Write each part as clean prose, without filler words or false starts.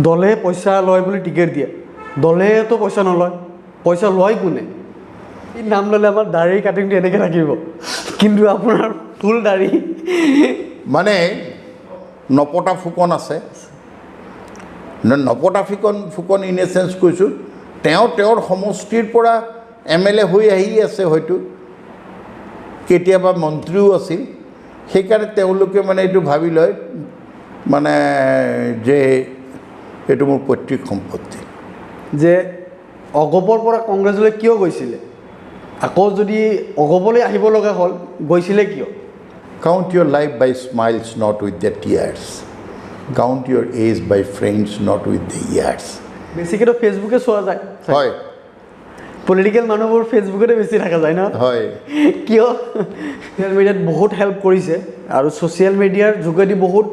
দলে পইচা লয় বুলি টিকেট দিয়ে, দলেতো পইচা নলয়, পইচা লয় কোনে? এই নাম ল'লে আমাৰ দাড়ি কাটিংটো এনেকৈ থাকিব, কিন্তু আপোনাৰ ফুল দাড়ি মানে নপতা ফুকন আছে, নপতা ফুকন ইন এ চেঞ্চ কৈছোঁ, তেওঁৰ সমষ্টিৰ পৰা MLA হৈ আহি আছে, হয়তো কেতিয়াবা মন্ত্ৰীও আছিল, সেইকাৰণে তেওঁলোকে মানে এইটো ভাবি লয় মানে যে এইটো মোৰ পৈতৃক সম্পত্তি। যে অগপৰ পৰা কংগ্ৰেছলৈ কিয় গৈছিলে, আকৌ যদি অগপলৈ আহিব লগা হ'ল গৈছিলে কিয়? Count your life by smiles, not with the tears. Count your age by friends, not with the years. বেছিকেতো ফেচবুকে চোৱা যায়, হয় পলিটিকেল মানুহবোৰ ফেচবুকতে বেছি থকা যায় ন? হয় কিয়? ছ'চিয়েল মিডিয়াত বহুত হেল্প কৰিছে আৰু ছ'চিয়েল মিডিয়াৰ যোগেদি বহুত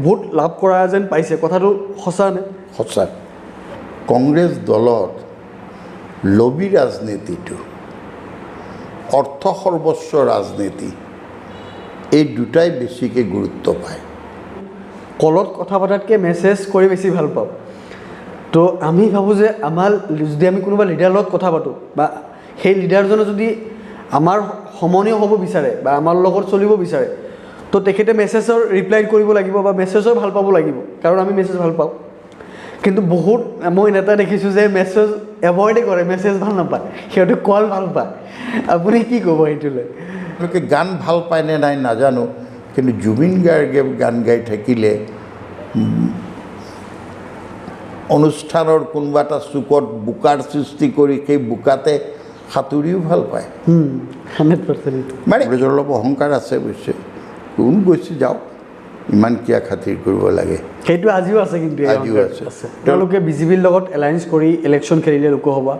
ভোট লাভ কৰা যেন পাইছে, কথাটো সঁচা নে? সঁচা। কংগ্ৰেছ দলত লবি ৰাজনীতিটো, অৰ্থ সৰ্বস্ব ৰাজনীতি, এই দুটাই বেছিকৈ গুৰুত্ব পায়। কলত কথা পতাতকৈ মেছেজ কৰি বেছি ভাল পাওঁ। তো আমি ভাবোঁ যে আমাৰ যদি আমি কোনোবা লিডাৰৰ লগত কথা পাতোঁ বা সেই লিডাৰজনে যদি আমাৰ সমনীয় হ'ব বিচাৰে বা আমাৰ লগত চলিব বিচাৰে, তো তেখেতে মেছেজৰ ৰিপ্লাই কৰিব লাগিব বা মেছেজৰ ভাল পাব লাগিব, কাৰণ আমি মেছেজ ভাল পাওঁ। কিন্তু বহুত মই নেতা দেখিছোঁ যে মেছেজ এভইডে কৰে, মেছেজ ভাল নাপায়, সিহঁতে কল ভাল পায়। আপুনি কি ক'ব সেইটোলৈ? তেওঁলোকে গান ভাল পায় নে নাই নাজানো, কিন্তু জুবিন গাৰ্গে গান গাই থাকিলে অনুষ্ঠানৰ কোনোবা এটা চুকত বোকাৰ সৃষ্টি কৰি সেই বোকাতে সাঁতুৰিও ভাল পায়। 100%। মানে কংগ্ৰেছৰ অলপ অহংকাৰ আছে অৱশ্যে, কোন গৈছে যাওক, ইমান কিয় খাতিৰ কৰিব লাগে, সেইটো আজিও আছে। কিন্তু আজিও আছে। তেওঁলোকে বিজেপিৰ লগত এলায়েন্স কৰি ইলেকশ্যন খেলিলে লোকসভা,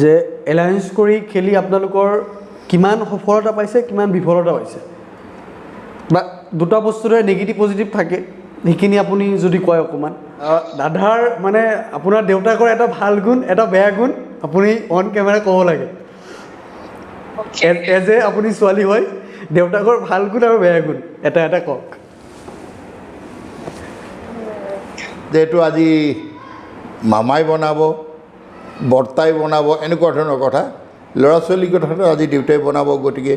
যে এলায়েন্স কৰি খেলি আপোনালোকৰ কিমান সফলতা পাইছে, কিমান বিফলতা পাইছে, বা দুটা বস্তুৰে নিগেটিভ পজিটিভ থাকে, সেইখিনি আপুনি যদি কয় অকণমান। দাদাৰ মানে আপোনাৰ দেউতাকৰ এটা ভাল গুণ, এটা বেয়া গুণ আপুনি অন কেমেৰা ক'ব লাগে, এজ এ আপুনি ছোৱালী হয়, দেউতাকৰ ভাল গুণ আৰু বেয়া গুণ এটা কওক। যিহেতু আজি মামাই বনাব, বৰ্তাই বনাব, এনেকুৱা ধৰণৰ কথা, ল'ৰা ছোৱালীৰ কথাটো আজি দেউতাই বনাব, গতিকে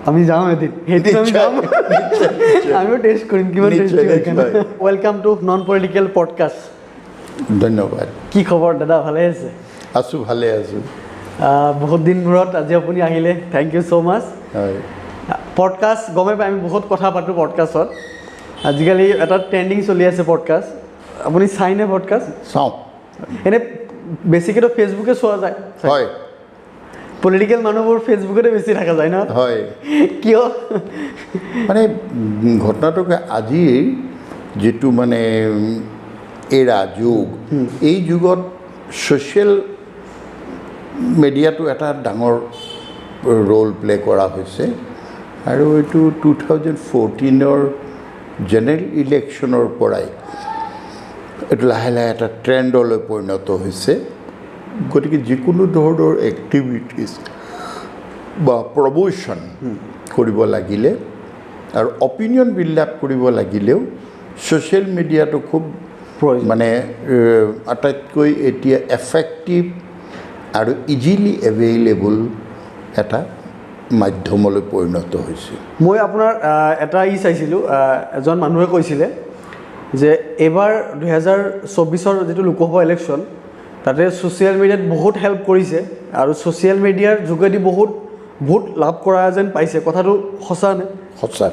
আমি যাওঁ এদিন, সেইটো আমি যাম, আমিও টেষ্ট কৰিম কিমান টেষ্টি হয়। Welcome to non political podcast. ধন্যবাদ। কি খবৰ দাদা, ভালে আছে? আছোঁ, ভালে আছোঁ। বহুত দিন মূৰত আজি আপুনি আহিলে, থেংক ইউ ছ' মাছ। হয়, পডকাষ্ট গমে পাই, আমি বহুত কথা পাতোঁ পডকাষ্টত। আজিকালি এটা ট্ৰেণ্ডিং চলি আছে পডকাষ্ট, আপুনি চাইনে পডকাষ্ট? চাওঁ। এনেই বেছিকেতো ফেচবুকে চোৱা যায়। হয়, পলিটিকেল মানুহবোৰ ফেচবুকতে বেছি থকা যায় ন? হয়। কিয়? মানে ঘটনাটোকে আজিৰ যিটো মানে এৰা যুগ, এই যুগত ছ'চিয়েল মিডিয়াটো এটা ডাঙৰ ৰোল প্লে কৰা হৈছে, আৰু এইটো 2014 জেনেৰেল ইলেকশ্যনৰ পৰাই এইটো লাহে লাহে এটা ট্ৰেণ্ডলৈ পৰিণত হৈছে। গতিকে যিকোনো ধৰণৰ এক্টিভিটিছ বা প্ৰমোশ্যন কৰিব লাগিলে আৰু অপিনিয়ন বিল্ড আপ কৰিব লাগিলেও ছ'চিয়েল মিডিয়াটো খুব মানে আটাইতকৈ এতিয়া এফেক্টিভ আৰু ইজিলি এভেইলেবল এটা মাধ্যমলৈ পৰিণত হৈছে। মই আপোনাৰ এটা চাইছিলোঁ, এজন মানুহে কৈছিলে যে এইবাৰ 2024 যিটো লোকসভা ইলেকশ্যন, তাতে ছ'চিয়েল মিডিয়াত বহুত হেল্প কৰিছে আৰু ছ'চিয়েল মিডিয়াৰ যোগেদি বহুত ভোট লাভ কৰা যেন পাইছে, কথাটো সঁচা নে? সঁচা,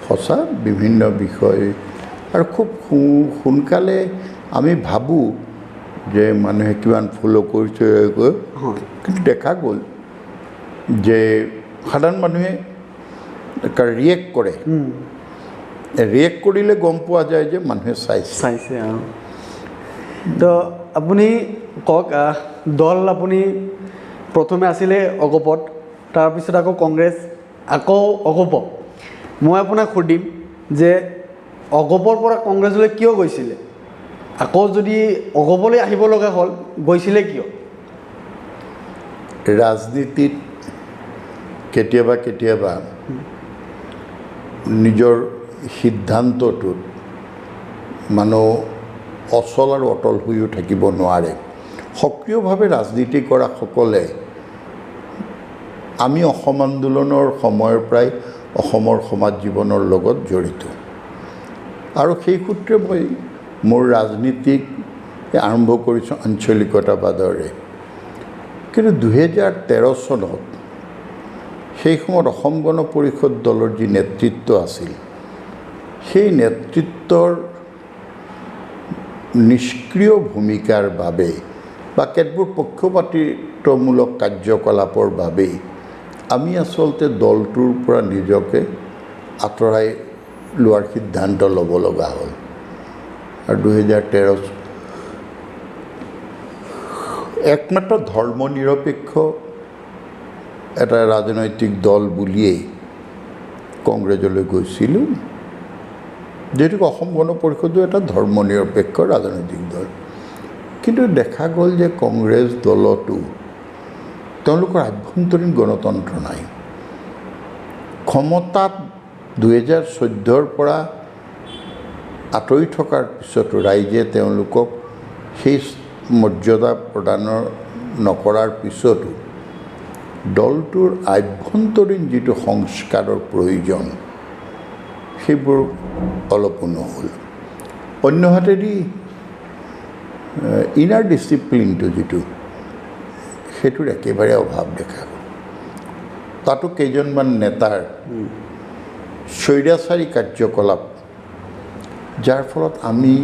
সঁচা। বিভিন্ন বিষয় আৰু খুব সোনকালে আমি ভাবোঁ যে মানুহে কিমান ফ'ল' কৰিছে, কিন্তু দেখা গ'ল যে সাধাৰণ মানুহে ৰিয়েক্ট কৰে, ৰিয়েক্ট কৰিলে গম পোৱা যায় যে মানুহে চাইছে। তো আপুনি কওক, দল আপুনি প্ৰথমে আছিলে অগপত, তাৰপিছত আকৌ কংগ্ৰেছ, আকৌ অগপ। মই আপোনাক সুধিম যে অগপৰ পৰা কংগ্ৰেছলৈ কিয় গৈছিলে, আকৌ যদি অগপলৈ আহিব লগা হ'ল গৈছিলে কিয়? ৰাজনীতিত কেতিয়াবা কেতিয়াবা নিজৰ সিদ্ধান্তটোত মানুহ অচল আৰু অটল হৈও থাকিব নোৱাৰে। সক্ৰিয়ভাৱে ৰাজনীতি কৰা সকলে আমি অসম আন্দোলনৰ সময়ৰ পৰাই অসমৰ সমাজ জীৱনৰ লগত জড়িত আৰু সেই সূত্ৰে মই মোৰ ৰাজনীতিক আৰম্ভ কৰিছোঁ আঞ্চলিকতাবাদৰে। কিন্তু 2013 চনত সেই সময়ত অসম গণ পৰিষদ দলৰ যি নেতৃত্ব আছিল সেই নেতৃত্বৰ নিষ্ক্ৰিয় ভূমিকাৰ বাবে বা কেতবোৰ পক্ষপাতিত্বমূলক কাৰ্যকলাপৰ বাবেই আমি আচলতে দলটোৰ পৰা নিজকে আঁতৰাই লোৱাৰ সিদ্ধান্ত ল'ব লগা হ'ল আৰু 2013 একমাত্ৰ ধৰ্ম নিৰপেক্ষ এটা ৰাজনৈতিক দল বুলিয়েই কংগ্ৰেছলৈ গৈছিলোঁ, যিহেতু অসম গণ পৰিষদো এটা ধৰ্ম নিৰপেক্ষ ৰাজনৈতিক দল। কিন্তু দেখা গ'ল যে কংগ্ৰেছ দলতো তেওঁলোকৰ আভ্যন্তৰীণ গণতন্ত্ৰ নাই। ক্ষমতাত 2014 পৰা আঁতৰি থকাৰ পিছতো ৰাইজে তেওঁলোকক সেই মৰ্যাদা প্ৰদান নকৰাৰ পিছতো দলটোৰ আভ্যন্তৰীণ যিটো সংস্কাৰৰ প্ৰয়োজন সেইবোৰ অলপো নহ'ল। অন্যহাতেদি ইনাৰ ডিচিপ্লিনটো যিটো সেইটোৰ একেবাৰে অভাৱ দেখা গ'ল। তাতো কেইজনমান নেতাৰ স্বৈৰাচাৰী কাৰ্যকলাপ, যাৰ ফলত আমি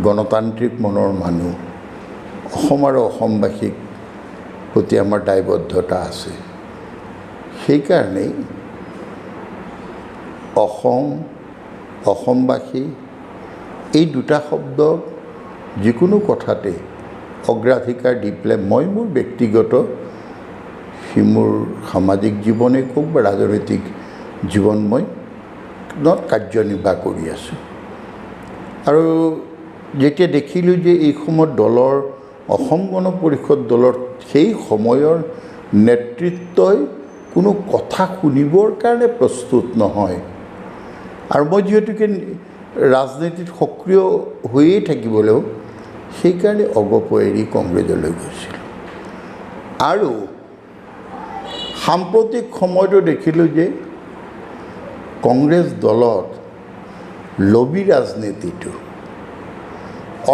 গণতান্ত্ৰিক মনৰ মানুহ অসম আৰু অসমবাসীক প্ৰতি আমাৰ দায়বদ্ধতা আছে। সেইকাৰণেই অসম, অসমবাসী এই দুটা শব্দ যিকোনো কথাতে অগ্ৰাধিকাৰ দি পেলাই মই মোৰ ব্যক্তিগত মোৰ সামাজিক জীৱনেই কওক বা ৰাজনৈতিক জীৱন মই কাৰ্যনিৰ্বাহ কৰি আছোঁ। আৰু যেতিয়া দেখিলোঁ যে এই সময়ত দলৰ অসম গণ পৰিষদ দলৰ সেই সময়ৰ নেতৃত্বই কোনো কথা শুনিবৰ কাৰণে প্ৰস্তুত নহয় আৰু মই যিহেতুকে ৰাজনীতিত সক্ৰিয় হৈয়ে থাকিবলৈও সেইকাৰণে অগপ এৰি কংগ্ৰেছলৈ গৈছিলোঁ। আৰু সাম্প্ৰতিক সময়তো দেখিলোঁ যে কংগ্ৰেছ দলত লবি ৰাজনীতিটো,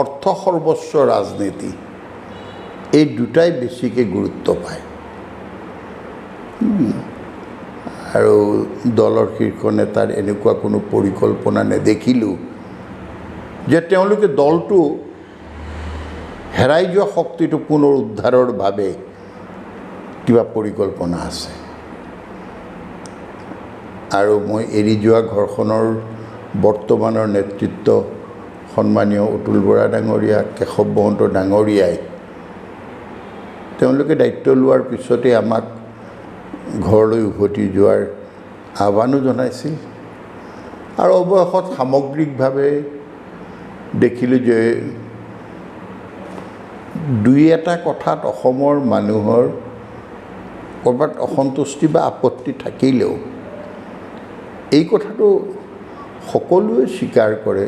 অৰ্থ সৰ্বস্ব ৰাজনীতি, এই দুটাই বেছিকৈ গুৰুত্ব পায় আৰু দলৰ শীৰ্ষ নেতাৰ এনেকুৱা কোনো পৰিকল্পনা নেদেখিলোঁ যে তেওঁলোকে দলটো হেৰাই যোৱা শক্তিটো পুনৰ উদ্ধাৰৰ বাবে কিবা পৰিকল্পনা আছে। আৰু মই এৰি যোৱা ঘৰখনৰ বৰ্তমানৰ নেতৃত্ব সন্মানীয় অতুল বৰা ডাঙৰীয়া, কেশৱ মহন্ত ডাঙৰীয়াই তেওঁলোকে দায়িত্ব লোৱাৰ পিছতে আমাক ঘৰলৈ উভতি যোৱাৰ আহ্বানো জনাইছিল আৰু অৱশেষত সামগ্ৰিকভাৱে দেখিলোঁ যে দুই এটা কথাত অসমৰ মানুহৰ ক'ৰবাত অসন্তুষ্টি বা আপত্তি থাকিলেও এই কথাটো সকলোৱে স্বীকাৰ কৰে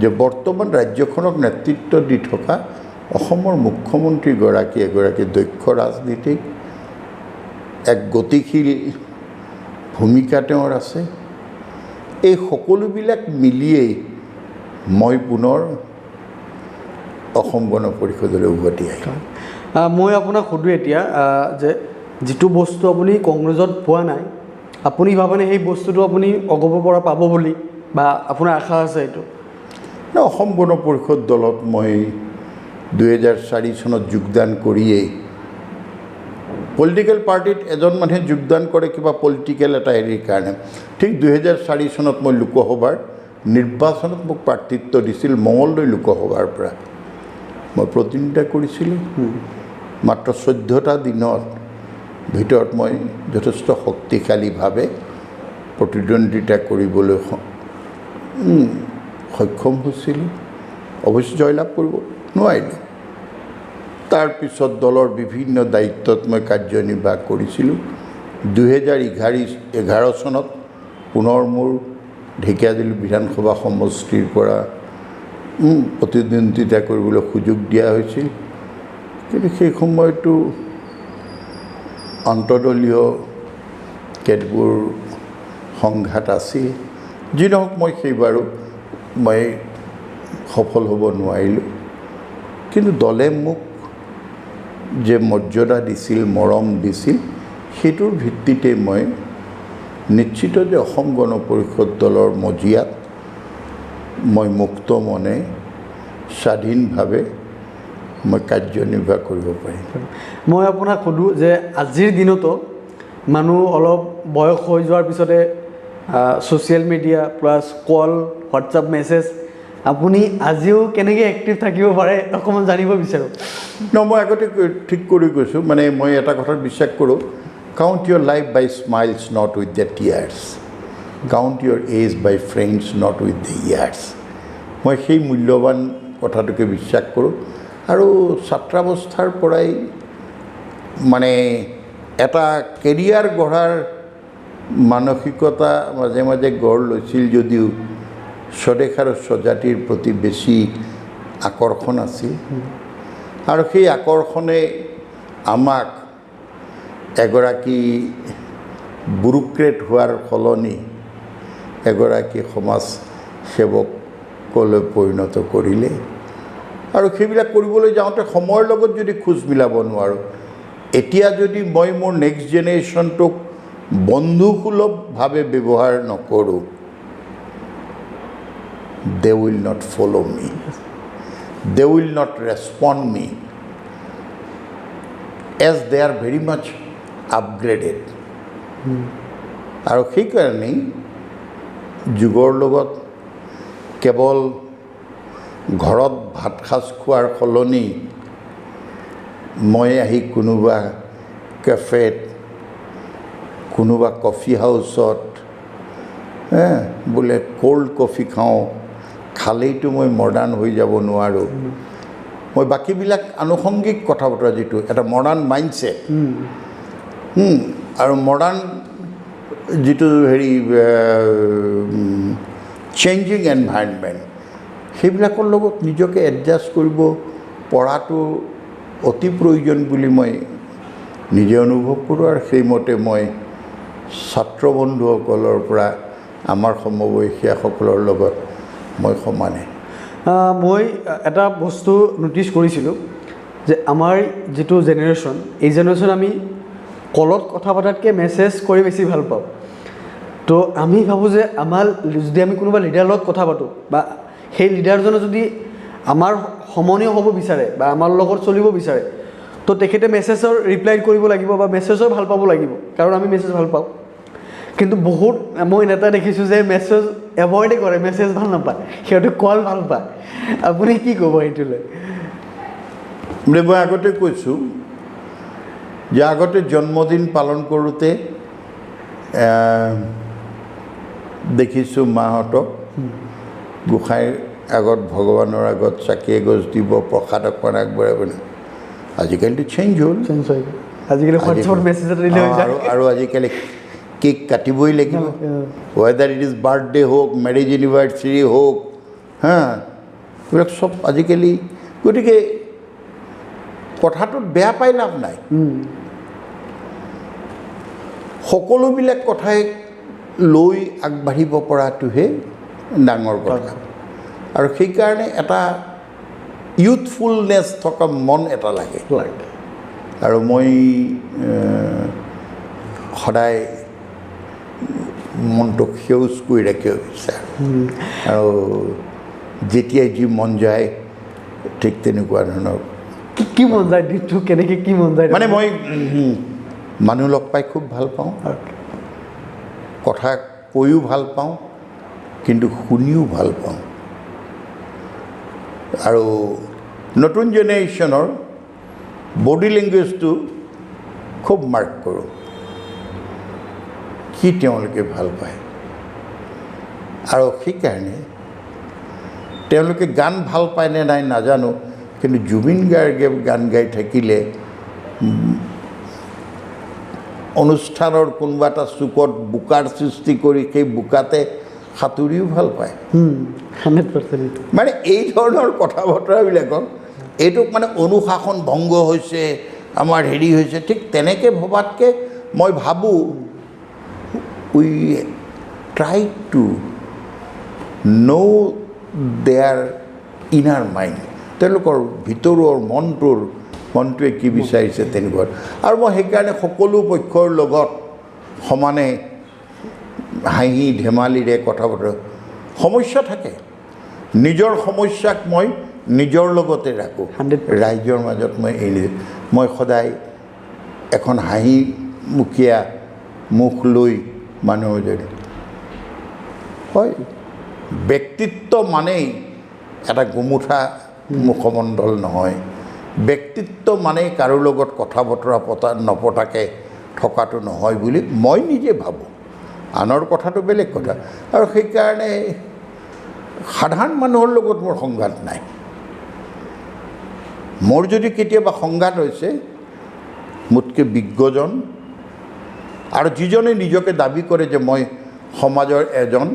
যে বৰ্তমান ৰাজ্যখনক নেতৃত্ব দি থকা অসমৰ মুখ্যমন্ত্ৰীগৰাকী এগৰাকী দক্ষ ৰাজনীতিক, এক গতিশীল ভূমিকা তেওঁৰ আছে। এই সকলোবিলাক মিলিয়েই মই পুনৰ অসম গণ পৰিষদলৈ উভতি আহিলোঁ। মই আপোনাক সুধোঁ এতিয়া যে যিটো বস্তু আপুনি কংগ্ৰেছত পোৱা নাই, আপুনি ভাবেনে সেই বস্তুটো আপুনি অগপৰ পৰা পাব বুলি বা আপোনাৰ আশা আছে এইটো? অসম গণ পৰিষদ দলত মই 2004 চনত যোগদান কৰিয়েই, পলিটিকেল পাৰ্টিত এজন মানুহে যোগদান কৰে কিবা পলিটিকেল এটা হেৰিৰ কাৰণে। ঠিক 2004 চনত মই লোকসভাৰ নিৰ্বাচনত মোক প্ৰাৰ্থিত্ব দিছিল মঙলদৈ লোকসভাৰ পৰা। মই প্ৰতিনিধিত্ব কৰিছিলোঁ। মাত্ৰ 14টা দিনৰ ভিতৰত মই যথেষ্ট শক্তিশালীভাৱে প্ৰতিদ্বন্দ্বিতা কৰিবলৈ সক্ষম হৈছিলোঁ। অৱশ্যে জয়লাভ কৰিব নোৱাৰিলোঁ। তাৰপিছত দলৰ বিভিন্ন দায়িত্বত মই কাৰ্যনিৰ্বাহ কৰিছিলোঁ। 2011 চনত পুনৰ মোৰ ঢেকীয়াজুলি বিধানসভা সমষ্টিৰ পৰা প্ৰতিদ্বন্দ্বিতা কৰিবলৈ সুযোগ দিয়া হৈছিল কিন্তু সেই সময়তো অন্তদলীয় কেতবোৰ সংঘাত আছিল যি নহওক মই সেইবাৰো মই সফল হ'ব নোৱাৰিলোঁ কিন্তু দলে মোক যে মৰ্যাদা দিছিল মৰম দিছিল সেইটোৰ ভিত্তিতে মই নিশ্চিত যে অসম গণ পৰিষদ দলৰ মজিয়াত মই মুক্ত মনে স্বাধীনভাৱে মই কাৰ্যনিৰ্বাহ কৰিব পাৰিম মই আপোনাক সোধোঁ যে আজিৰ দিনতো মানুহ অলপ বয়স হৈ যোৱাৰ পিছতে ছ'চিয়েল মিডিয়া প্লাছ কল হোৱাটছআপ মেছেজ আপুনি আজিও কেনেকৈ এক্টিভ থাকিব পাৰে অকণমান জানিব বিচাৰোঁ মই আগতে ঠিক কৰি কৈছোঁ মানে মই এটা কথাত বিশ্বাস কৰোঁ count your life by smiles not with the tears count your age by friends not with the years মই সেই মূল্যৱান কথাটোকে বিশ্বাস কৰোঁ আৰু ছাত্ৰাৱস্থাৰ পৰাই মানে এটা কেৰিয়াৰ গঢ়াৰ মানসিকতা মাজে মাজে গঢ় লৈছিল যদিও স্বদেশ আৰু স্বজাতিৰ প্ৰতি বেছি আকৰ্ষণ আছিল আৰু সেই আকৰ্ষণে আমাক এগৰাকী ব্যুৰক্ৰেট হোৱাৰ সলনি এগৰাকী সমাজ সেৱকলৈ পৰিণত কৰিলে আৰু সেইবিলাক কৰিবলৈ যাওঁতে সময়ৰ লগত যদি খোজ মিলাব নোৱাৰোঁ এতিয়া যদি মই মোৰ নেক্সট জেনেৰেশ্যনটোক বন্ধুসুলভভাৱে ব্যৱহাৰ নকৰোঁ they will not follow me they will not respond me as they are very much upgraded আৰু সেইকাৰণেই যুগৰ লগত কেৱল ঘৰত ভাত সাজ খোৱাৰ সলনি মই আহি কোনোবা কেফেত কোনোবা কফি হাউচত বোলে কোল্ড কফি খাওঁ খালেইতো মই মডাৰ্ণ হৈ যাব নোৱাৰোঁ মই বাকীবিলাক আনুষংগিক কথা বতৰা যিটো এটা মডাৰ্ণ মাইণ্ডছেট আৰু মডাৰ্ণ যিটো হেৰি চেঞ্জিং এনভাইৰনমেণ্ট সেইবিলাকৰ লগত নিজকে এডজাষ্ট কৰিব পৰাটো অতি প্ৰয়োজন বুলি মই নিজে অনুভৱ কৰোঁ আৰু সেইমতে মই ছাত্ৰ বন্ধুসকলৰ পৰা আমাৰ সমবয়সীয়াসকলৰ লগত মই সমানে মই এটা বস্তু ন'টিছ কৰিছিলোঁ যে আমাৰ যিটো জেনেৰেশ্যন এই জেনেৰেশ্যন আমি কলত কথা পতাতকৈ মেছেজ কৰি বেছি ভাল পাওঁ তো আমি ভাবোঁ যে আমাৰ যদি আমি কোনোবা লিডাৰৰ লগত কথা পাতোঁ বা সেই লিডাৰজনে যদি আমাৰ সমনীয় হ'ব বিচাৰে বা আমাৰ লগত চলিব বিচাৰে তো তেখেতে মেছেজৰ ৰিপ্লাই কৰিব লাগিব বা মেছেজৰ ভাল পাব লাগিব কাৰণ আমি মেছেজ ভাল পাওঁ কিন্তু বহুত মই এনেটা দেখিছোঁ যে মেছেজ এভইডে কৰে মেছেজ ভাল নাপায় সিহঁতে কল ভাল পায় আপুনি কি ক'ব এইটোলৈ মই আগতে কৈছোঁ যে আগতে জন্মদিন পালন কৰোঁতে দেখিছোঁ মাহঁতক গোসাঁইৰ আগত ভগৱানৰ আগত চাকি এগছ দিব প্ৰসাদ অকণ আগবঢ়াব আজিকালিতো চেঞ্জ হ'ল আজিকালি হোৱাটছআপত মেছেজ এটা দিলে আৰু আজিকালি কেক কাটিবই লাগিব ৱেডাৰ ইট ইজ বাৰ্থডে হওক মেৰেজ এনিভাৰ্চাৰী হওক এইবিলাক চব আজিকালি গতিকে কথাটোত বেয়া পাই লাভ নাই সকলোবিলাক কথাই লৈ আগবাঢ়িব পৰাটোহে ডাঙৰ কথা আৰু সেইকাৰণে এটা ইউথফুলনেছ থকা মন এটা লাগে আৰু মই সদায় মনটোক সেউজ কৰি ৰাখিব বিচাৰোঁ আৰু যেতিয়াই যি মন যায় ঠিক তেনেকুৱা ধৰণৰ কি মন যায় দিনটো কেনেকৈ কি মন যায় মানে মই মানুহ লগ পাই খুব ভাল পাওঁ কথা কৈও ভাল পাওঁ কিন্তু শুনিও ভাল পাওঁ আৰু নতুন জেনেৰেশ্যনৰ বডি লেংগুৱেজটো খুব মাৰ্ক কৰোঁ কি তেওঁলোকে ভাল পায় আৰু সেইকাৰণে তেওঁলোকে গান ভাল পায় নে নাই নাজানো কিন্তু জুবিন গাৰ্গে গান গাই থাকিলে অনুষ্ঠানৰ কোনোবা এটা চুকত বোকাৰ সৃষ্টি কৰি সেই বোকাতে সাঁতুৰিও ভাল পায় 100% মানে এই ধৰণৰ কথা বতৰাবিলাকক এইটোক মানে অনুশাসন ভংগ হৈছে আমাৰ হেৰি হৈছে ঠিক তেনেকৈ ভবাতকৈ মই ভাবোঁ we try to know' their inner mind তেওঁলোকৰ ভিতৰৰ মনটোৱে কি বিচাৰিছে তেনেকুৱা আৰু মই সেইকাৰণে সকলো পক্ষৰ লগত সমানে হাঁহি ধেমালিৰে কথা বতৰা সমস্যা থাকে নিজৰ সমস্যাক মই নিজৰ লগতে ৰাখোঁ 100% ৰাইজৰ মাজত মই এৰি মই সদায় এখন হাঁহিমুখীয়া মুখ লৈ মানুহৰ যদি হয় ব্যক্তিত্ব মানেই এটা গোমোঠা মুখমণ্ডল নহয় ব্যক্তিত্ব মানেই কাৰো লগত কথা বতৰা নপতাকৈ থকাটো নহয় বুলি মই নিজে ভাবোঁ আনৰ কথাটো বেলেগ কথা আৰু সেইকাৰণে সাধাৰণ মানুহৰ লগত মোৰ সংঘাত নাই মোৰ যদি কেতিয়াবা সংঘাত হৈছে মোতকৈ বিজ্ঞজন আৰু যিজনে নিজকে দাবী কৰে যে মই সমাজৰ এজন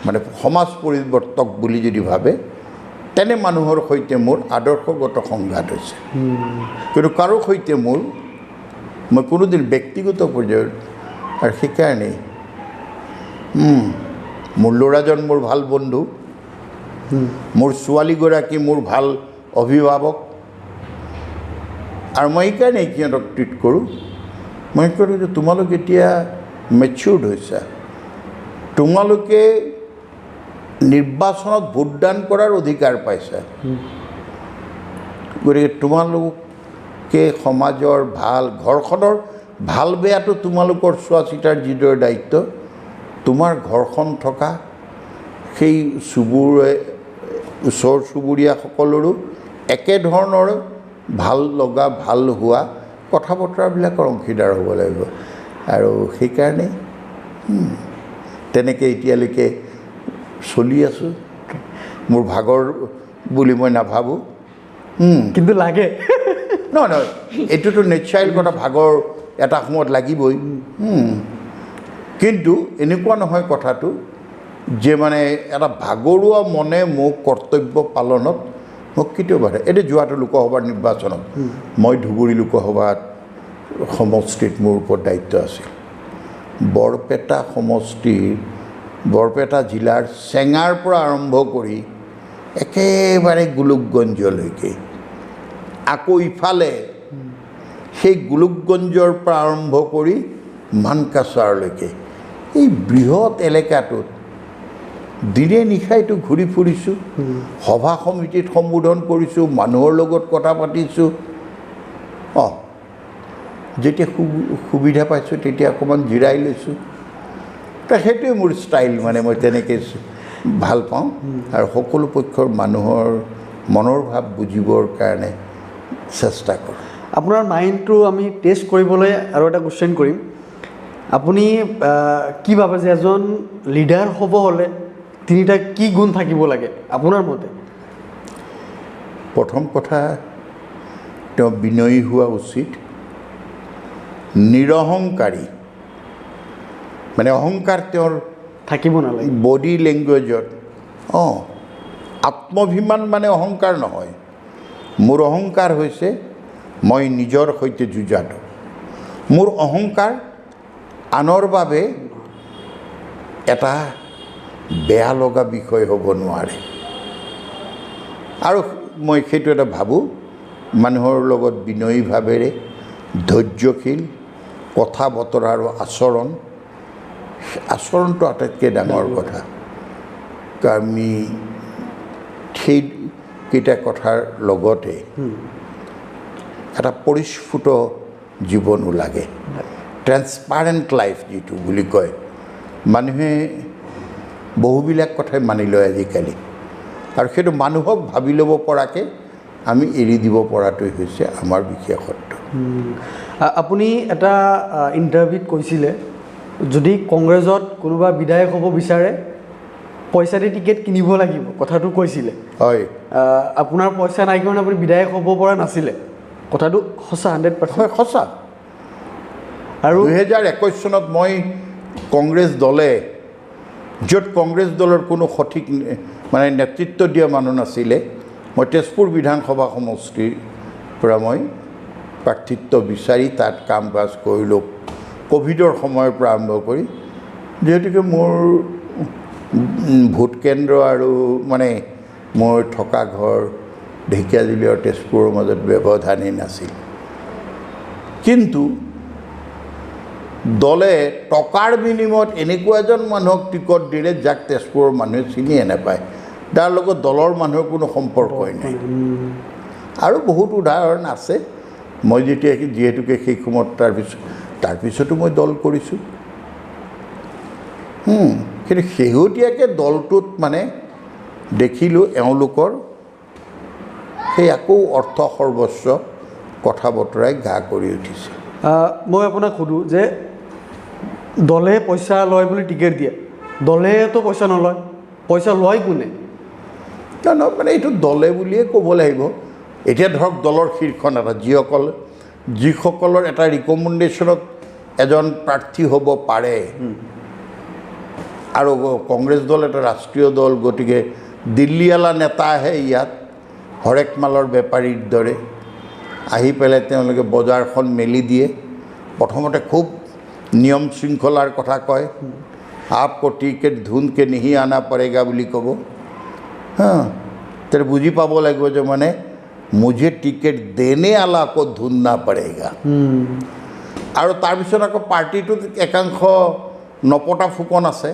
মানে সমাজ পৰিৱৰ্তক বুলি যদি ভাবে তেনে মানুহৰ সৈতে মোৰ আদৰ্শগত সংঘাত হৈছে কিন্তু কাৰো সৈতে মই কোনোদিন ব্যক্তিগত পৰ্যায়ত আৰু সেইকাৰণেই মোৰ ল'ৰাজন মোৰ ভাল বন্ধু মোৰ ছোৱালীগৰাকী মোৰ ভাল অভিভাৱক আৰু মই সেইকাৰণে সিহঁতক ট্ৰিট কৰোঁ মই কৰোঁ যে তোমালোক এতিয়া মেচিউৰ্ড হৈছা তোমালোকে নিৰ্বাচনত ভোটদান কৰাৰ অধিকাৰ পাইছা গতিকে তোমালোকে সমাজৰ ভাল ঘৰখনৰ ভাল বেয়াটো তোমালোকৰ চোৱা চিতাৰ যিদৰে দায়িত্ব তোমাৰ ঘৰখন থকা সেই ওচৰ চুবুৰীয়াসকলৰো একেধৰণৰ ভাল লগা ভাল হোৱা কথা বতৰাবিলাকৰ অংশীদাৰ হ'ব লাগিব আৰু সেইকাৰণে তেনেকৈ এতিয়ালৈকে চলি আছোঁ মোৰ ভাগৰ বুলি মই নাভাবোঁ কিন্তু লাগে নহয় এইটোতো নেচাৰেল কথা ভাগৰ এটা সময়ত লাগিবই কিন্তু এনেকুৱা নহয় কথাটো যে মানে এটা ভাগৰুৱা মনে মোক কৰ্তব্য পালনত মোক কেতিয়াও বাধা এতিয়া যোৱাটো লোকসভাৰ নিৰ্বাচনত মই ধুবুৰী লোকসভাত সমষ্টিত মোৰ ওপৰত দায়িত্ব আছিল বৰপেটা সমষ্টিৰ বৰপেটা জিলাৰ চেঙাৰ পৰা আৰম্ভ কৰি একেবাৰে গোলোকগঞ্জলৈকে আকৌ ইফালে সেই গোলোকগঞ্জৰ পৰা আৰম্ভ কৰি মানকাছাৰলৈকে এই বৃহৎ এলেকাটোত দিনে নিশাইটো ঘূৰি ফুৰিছোঁ সভা সমিতিত সম্বোধন কৰিছোঁ মানুহৰ লগত কথা পাতিছোঁ যেতিয়া সুবিধা পাইছোঁ তেতিয়া অকণমান জিৰাই লৈছোঁ তো সেইটোৱে মোৰ ষ্টাইল মানে মই তেনেকৈ ভাল পাওঁ আৰু সকলো পক্ষৰ মানুহৰ মনৰ ভাৱ বুজিবৰ কাৰণে চেষ্টা কৰোঁ আপোনাৰ মাইণ্ডটো আমি টেষ্ট কৰিবলৈ আৰু এটা কুৱেশ্যন কৰিম আপুনি কি ভাবে যে এজন লিডাৰ হ'ব হ'লে তিনিটা কি গুণ থাকিব লাগে আপোনাৰ মতে প্ৰথম কথা তেওঁ বিনয়ী হোৱা উচিত নিৰহংকাৰী মানে অহংকাৰ তেওঁৰ থাকিব নালাগে বডি লেংগুৱেজত আত্মভিমান মানে অহংকাৰ নহয় মোৰ অহংকাৰ হৈছে মই নিজৰ সৈতে যুঁজাটো মোৰ অহংকাৰ আনৰ বাবে এটা বেয়া লগা বিষয় হ'ব নোৱাৰে আৰু মই সেইটো এটা ভাবোঁ মানুহৰ লগত বিনয়ী ভাৱেৰে ধৈৰ্যশীল কথা বতৰা আৰু আচৰণটো আটাইতকৈ ডাঙৰ কথা আমি সেইকেইটা কথাৰ লগতে এটা পৰিস্ফুট জীৱনো লাগে ট্ৰেন্সপাৰেণ্ট লাইফ যিটো বুলি কয় মানুহে বহুবিলাক কথাই মানি লয় আজিকালি আৰু সেইটো মানুহক ভাবি ল'ব পৰাকৈ আমি এৰি দিব পৰাটোৱেই হৈছে আমাৰ বিশেষত্ব আপুনি এটা ইণ্টাৰভিউত কৈছিলে যদি কংগ্ৰেছত কোনোবা বিধায়ক হ'ব বিচাৰে পইচা দি টিকেট কিনিব লাগিব কথাটো কৈছিলে হয় আপোনাৰ পইচা নাই কাৰণে আপুনি বিধায়ক হ'ব পৰা নাছিলে কথাটো সঁচা 100% হয় সঁচা আৰু 2021 চনত মই কংগ্ৰেছ দলে য'ত কংগ্ৰেছ দলৰ কোনো সঠিক মানে নেতৃত্ব দিয়া মানুহ নাছিলে মই তেজপুৰ বিধানসভা সমষ্টিৰ পৰা মই প্ৰাৰ্থিত্ব বিচাৰি তাত কাম কাজ কৰিলোঁ ক'ভিডৰ সময়ৰ পৰা আৰম্ভ কৰি যিহেতুকে মোৰ ভোট কেন্দ্ৰ আৰু মানে মোৰ থকা ঘৰ ঢেকীয়াজুলি আৰু তেজপুৰৰ মাজত ব্যৱধানেই নাছিল কিন্তু দলে টকাৰ বিনিময়ত এনেকুৱা এজন মানুহক টিকট দিলে যাক তেজপুৰৰ মানুহে চিনিয়ে নাপায় তাৰ লগত দলৰ মানুহৰ কোনো সম্পৰ্কই নাই আৰু বহুত উদাহৰণ আছে মই যেতিয়া যিহেতুকে সেই সময়ত তাৰপিছতো মই দল কৰিছোঁ কিন্তু শেহতীয়াকৈ দলটোত মানে দেখিলোঁ এওঁলোকৰ সেই আকৌ অৰ্থ সৰ্বস্ব কথা বতৰাই গা কৰি উঠিছে মই আপোনাক সোধোঁ যে দলে পইচা লয় বুলি টিকেট দিয়ে দলেতো পইচা নলয় পইচা লয় কোনে নহয় মানে এইটো দলে বুলিয়ে ক'ব লাগিব এতিয়া ধৰক দলৰ শীৰ্ষ নেতা যিসকলৰ এটা ৰিকমেণ্ডেশ্যনত এজন প্ৰাৰ্থী হ'ব পাৰে আৰু কংগ্ৰেছ দল এটা ৰাষ্ট্ৰীয় দল গতিকে দিল্লীৱালা নেতা আহে ইয়াত হৰেক মালৰ বেপাৰীৰ দৰে আহি পেলাই তেওঁলোকে বজাৰখন মেলি দিয়ে প্ৰথমতে খুব নিয়ম শৃংখলাৰ কথা কয় আপকো টিকেট ঢুণ্ডকে নিহি আনা পড়েগা বুলি ক'ব तर बुझी पाब लगे जो मैंने मुझे टिकेट देने वाला को ढूंढना पड़ेगा और तार पिছত আকৌ পাৰ্টিটোত একাংশ নপটা ফুকন আছে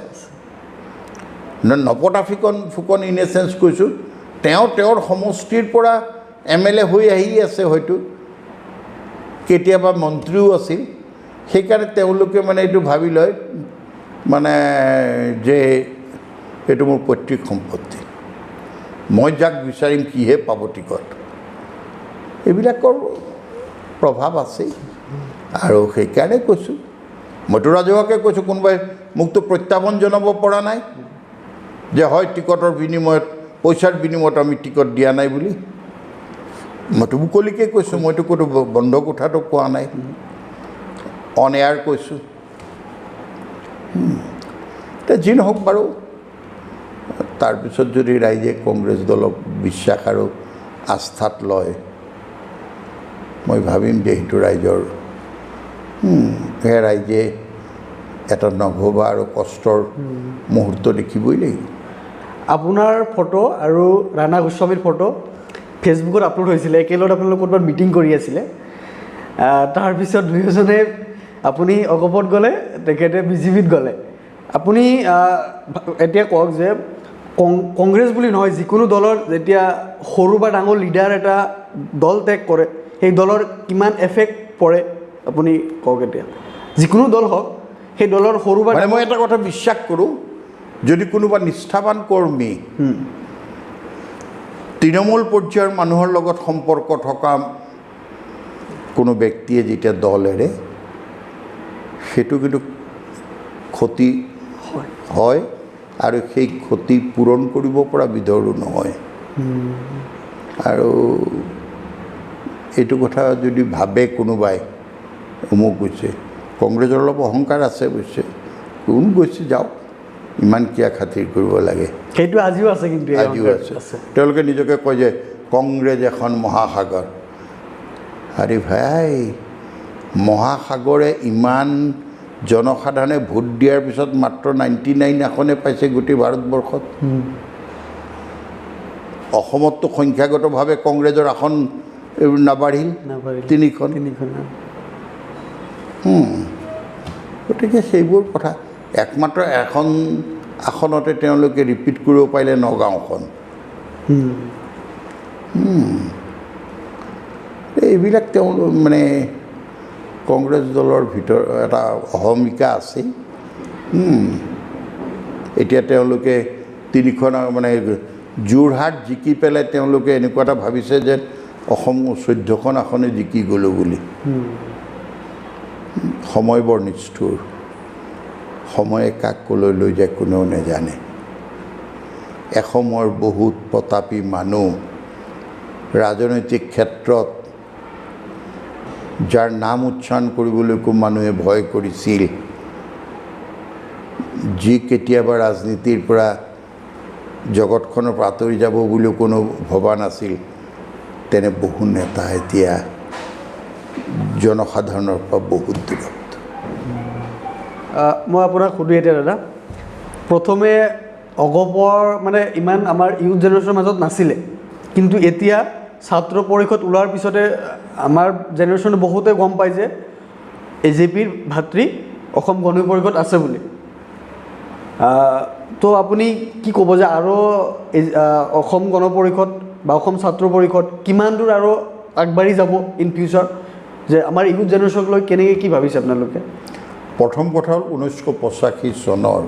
নপটা ফুকন ইন এ সেন্স কৈছোঁ তেওঁৰ সমষ্টিৰ পৰা MLA হৈ আহি আছে হয়তো কেতিয়াবা মন্ত্ৰীও আছিল সেইকাৰণে তেওঁলোকে মানে এইটো ভাবি লয় মানে যে এইটো মোৰ পৈতৃক সম্পত্তি মই যাক বিচাৰিম কিহে পাব টিকট এইবিলাকৰ প্ৰভাৱ আছে আৰু সেইকাৰণে কৈছোঁ মইতো ৰাজহুৱাকৈ কৈছোঁ কোনোবাই মোকতো প্ৰত্যাহ্বান জনাব পৰা নাই যে হয় টিকটৰ বিনিময়ত পইচাৰ বিনিময়ত আমি টিকট দিয়া নাই বুলি মইতো মুকলিকৈ কৈছোঁ মইতো ক'তো বন্ধ কোঠাটো কোৱা নাই অন এয়াৰ কৈছোঁ এতিয়া যি নহওক বাৰু তাৰপিছত যদি ৰাইজে কংগ্ৰেছ দলক বিশ্বাস আৰু আস্থাত লয় মই ভাবিম যে সেইটো ৰাইজৰ সেই ৰাইজে এটা নভবা আৰু কষ্টৰ মুহূৰ্ত দেখিবই লাগিব আপোনাৰ ফটো আৰু ৰাণা গোস্বামীৰ ফটো ফেচবুকত আপলোড হৈছিলে একেলগত আপোনালোক ক'ৰবাত মিটিং কৰি আছিলে তাৰপিছত দুয়োজনে আপুনি অগপত গ'লে তেখেতে বিজেপিত গ'লে আপুনি এতিয়া কওক যে কংগ্ৰেছ বুলি নহয় যিকোনো দলৰ যেতিয়া সৰু বা ডাঙৰ লিডাৰ এটা দল ত্যাগ কৰে সেই দলৰ কিমান এফেক্ট পৰে আপুনি কওক এতিয়া যিকোনো দল হওক সেই দলৰ সৰু বা মই এটা কথা বিশ্বাস কৰোঁ যদি কোনোবা নিষ্ঠাবান কৰ্মী তৃণমূল পৰ্যায়ৰ মানুহৰ লগত সম্পৰ্ক থকা কোনো ব্যক্তিয়ে যেতিয়া দল এৰে সেইটো কিন্তু ক্ষতি হয় আৰু সেই ক্ষতি পূৰণ কৰিব পৰা বিধৰো নহয় আৰু এইটো কথা যদি ভাবে কোনোবাই অমুক গৈছে কংগ্ৰেছৰ অলপ অহংকাৰ আছে অৱশ্যে কোন গৈছে যাওক ইমান কিয় খাতিৰ কৰিব লাগে সেইটো আজিও আছে কিন্তু আজিও আছে তেওঁলোকে নিজকে কয় যে কংগ্ৰেছ এখন মহাসাগৰ আৰে ভাই মহাসাগৰে ইমান জনসাধাৰণে ভোট দিয়াৰ পিছত মাত্ৰ 99 আসনে পাইছে গোটেই ভাৰতবৰ্ষত অসমততো সংখ্যাগতভাৱে কংগ্ৰেছৰ আসন নাবাঢ়িল তিনিখন গতিকে সেইবোৰ কথা একমাত্ৰ এখন আসনতে তেওঁলোকে ৰিপিট কৰিব পাৰিলে নগাঁওখন এইবিলাক তেওঁ মানে কংগ্ৰেছ দলৰ ভিতৰত এটা অহমিকা আছে এতিয়া তেওঁলোকে তিনিখন মানে যোৰহাট জিকি পেলাই তেওঁলোকে এনেকুৱা এটা ভাবিছে যে অসম 14খন আসনে জিকি গ'লোঁ বুলি সময় বৰ নিষ্ঠুৰ সময়ে কাক কলৈ লৈ যায় কোনেও নেজানে এসময়ৰ বহুত প্ৰতাপী মানুহ ৰাজনৈতিক ক্ষেত্ৰত যাৰ নাম উচ্চাৰণ কৰিবলৈকো মানুহে ভয় কৰিছিল যি কেতিয়াবা ৰাজনীতিৰ পৰা জগতখনৰ পৰা আঁতৰি যাব বুলিও কোনো ভবা নাছিল, তেনে বহু নেতা এতিয়া জনসাধাৰণৰ পৰা বহুত দূৰত। মই আপোনাক সুধোঁ এতিয়া দাদা, প্ৰথমে অগপৰ মানে ইমান আমাৰ ইউথ জেনেৰেশ্যনৰ মাজত নাছিলে, কিন্তু এতিয়া ছাত্ৰ পৰিষদ ওলোৱাৰ পিছতে আমাৰ জেনেৰেশ্যনে বহুতে গম পায় যে AJPৰ ভাতৃ অসম গণ পৰিষদ আছে বুলি। তো আপুনি কি ক'ব যে আৰু অসম গণ পৰিষদ বা অসম ছাত্ৰ পৰিষদ কিমান দূৰ আৰু আগবাঢ়ি যাব ইন ফিউচাৰ, যে আমাৰ ইউথ জেনেৰেশ্যনক লৈ কেনেকৈ কি ভাবিছে আপোনালোকে? প্ৰথম কথা হ'ল 1985 চনৰ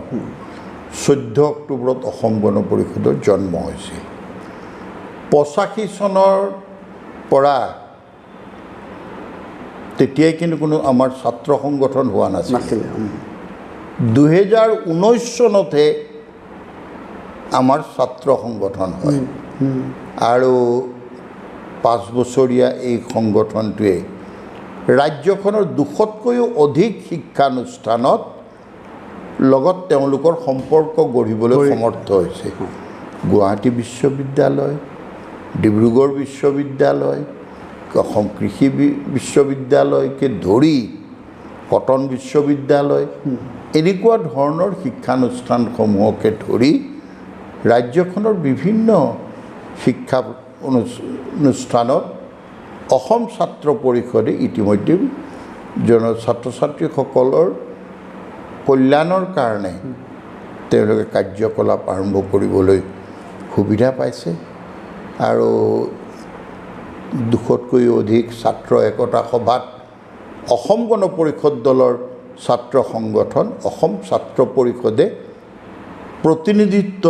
14 অক্টোবৰত অসম গণ পৰিষদৰ জন্ম হৈছিল। 85 চনৰ পৰা তেতিয়াই কিন্তু কোনো আমাৰ ছাত্ৰ সংগঠন হোৱা নাছিল। 2019 চনতহে আমাৰ ছাত্ৰ সংগঠন হয়, আৰু 5 বছৰীয়া এই সংগঠনটোৱে ৰাজ্যখনৰ 200তকৈও অধিক শিক্ষানুষ্ঠানত লগত তেওঁলোকৰ সম্পৰ্ক গঢ়িবলৈ সমৰ্থ হৈছে। গুৱাহাটী বিশ্ববিদ্যালয়, ডিব্ৰুগড় বিশ্ববিদ্যালয়, অসম কৃষি বিশ্ববিদ্যালয়কে ধৰি কটন বিশ্ববিদ্যালয়, এনেকুৱা ধৰণৰ শিক্ষানুষ্ঠানসমূহকে ধৰি ৰাজ্যখনৰ বিভিন্ন শিক্ষা অনুষ্ঠানত অসম ছাত্ৰ পৰিষদে ইতিমধ্যে ছাত্ৰ ছাত্ৰীসকলৰ কল্যাণৰ কাৰণে তেওঁলোকে কাৰ্যকলাপ আৰম্ভ কৰিবলৈ সুবিধা পাইছে, আৰু 200তকৈও অধিক ছাত্ৰ একতা সভাত অসম গণ পৰিষদ দলৰ ছাত্ৰ সংগঠন অসম ছাত্ৰ পৰিষদে প্ৰতিনিধিত্ব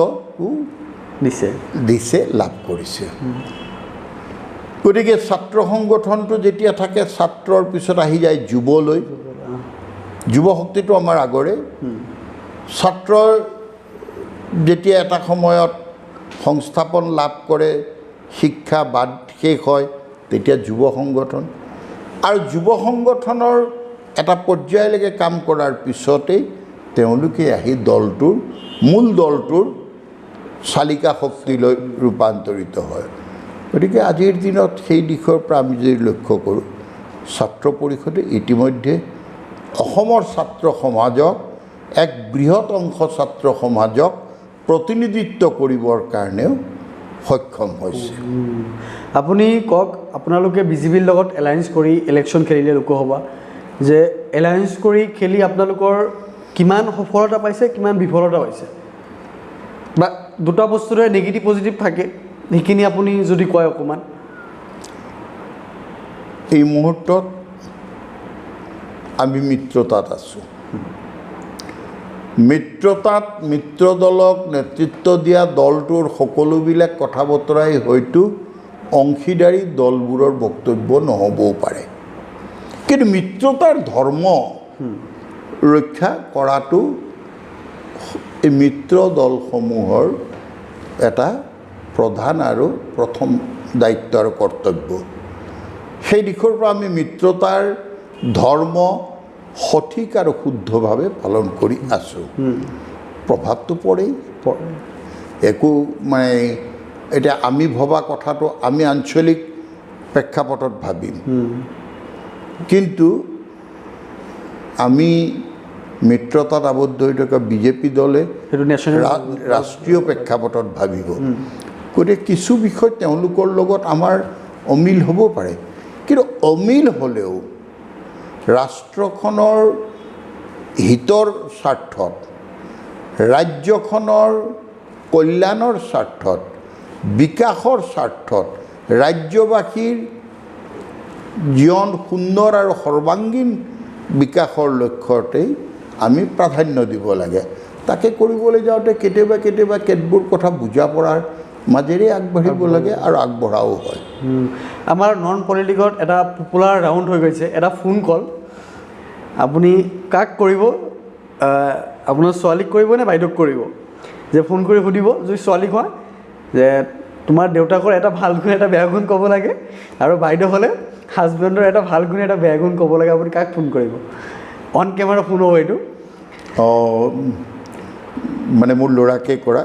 দিছে, লাভ কৰিছে। গতিকে ছাত্ৰ সংগঠনটো যেতিয়া থাকে, ছাত্ৰৰ পিছত আহি যায় যুৱলৈ। যুৱ শক্তিটো আমাৰ আগৰে। ছাত্ৰৰ যেতিয়া এটা সময়ত সংস্থাপন লাভ কৰে, শিক্ষা বাদ শেষ হয়, তেতিয়া যুৱ সংগঠন, আৰু যুৱ সংগঠনৰ এটা পৰ্যায়লৈকে কাম কৰাৰ পিছতেই তেওঁলোকে আহি দলটোৰ মূল দলটোৰ চালিকা শক্তিলৈ ৰূপান্তৰিত হয়। গতিকে আজিৰ দিনত সেই দিশৰ পৰা আমি যদি লক্ষ্য কৰোঁ, ছাত্ৰ পৰিষদে ইতিমধ্যে অসমৰ ছাত্ৰ সমাজক, এক বৃহৎ অংশ ছাত্ৰ সমাজক প্ৰতিনিধিত্ব কৰিবৰ কাৰণেও সক্ষম হৈছে। আপুনি কওক, আপোনালোকে BJPৰ লগত এলায়েন্স কৰি ইলেকশ্যন খেলিলে লোকসভা, যে এলায়েন্স কৰি খেলি আপোনালোকৰ কিমান সফলতা পাইছে, কিমান বিফলতা পাইছে, বা দুটা বস্তুৰে নেগেটিভ পজিটিভ থাকে, সেইখিনি আপুনি যদি কয় অকণমান। এই মুহূৰ্তত আমি মিত্ৰতাত আছোঁ। মিত্ৰতাত মিত্ৰ দলক নেতৃত্ব দিয়া দলটোৰ সকলোবিলাক কথা বতৰাই হয়তো অংশীদাৰী দলবোৰৰ বক্তব্য নহ'বও পাৰে, কিন্তু মিত্ৰতাৰ ধৰ্ম ৰক্ষা কৰাটো এই মিত্ৰ দলসমূহৰ এটা প্ৰধান আৰু প্ৰথম দায়িত্ব আৰু কৰ্তব্য। সেই দিশৰ পৰা আমি মিত্ৰতাৰ ধৰ্ম সঠিক আৰু শুদ্ধভাৱে পালন কৰি আছোঁ। প্ৰভাৱটো পৰেই, একো মানে এতিয়া আমি ভবা কথাটো আমি আঞ্চলিক প্ৰেক্ষাপটত ভাবিম, কিন্তু আমি মিত্ৰতাত আবদ্ধ হৈ থকা BJP দলে ৰাষ্ট্ৰীয় প্ৰেক্ষাপটত ভাবিব। গতিকে কিছু বিষয় তেওঁলোকৰ লগত আমাৰ অমিল হ'ব পাৰে, কিন্তু অমিল হ'লেও ৰাষ্ট্ৰখনৰ হিতৰ স্বাৰ্থত, ৰাজ্যখনৰ কল্যাণৰ স্বাৰ্থত, বিকাশৰ স্বাৰ্থত, ৰাজ্যবাসীৰ জীৱন সুন্দৰ আৰু সৰ্বাংগীন বিকাশৰ লক্ষ্যতেই আমি প্ৰাধান্য দিব লাগে। তাকে কৰিবলৈ যাওঁতে কেতিয়াবা কেতবোৰ কথা বুজা পৰাৰ মাজেৰে আগবাঢ়িব লাগে, আৰু আগবঢ়াও হয়। আমাৰ নন পলিটিকত এটা পপুলাৰ ৰাউণ্ড হৈ গৈছে, এটা ফোন কল। আপুনি কাক কৰিব, আপোনাৰ ছোৱালীক কৰিব নে বাইদেউক কৰিব? যে ফোন কৰি সুধিব, যদি ছোৱালীক হয় যে তোমাৰ দেউতাকৰ এটা ভাল গুণ এটা বেয়া গুণ ক'ব লাগে, আৰু বাইদেউ হ'লে হাজবেণ্ডৰ এটা ভাল গুণ এটা বেয়া গুণ ক'ব লাগে, আপুনি কাক ফোন কৰিব? অন কেমেৰা ফোন হ'ব এইটো। মানে মোৰ ল'ৰাকে কৰা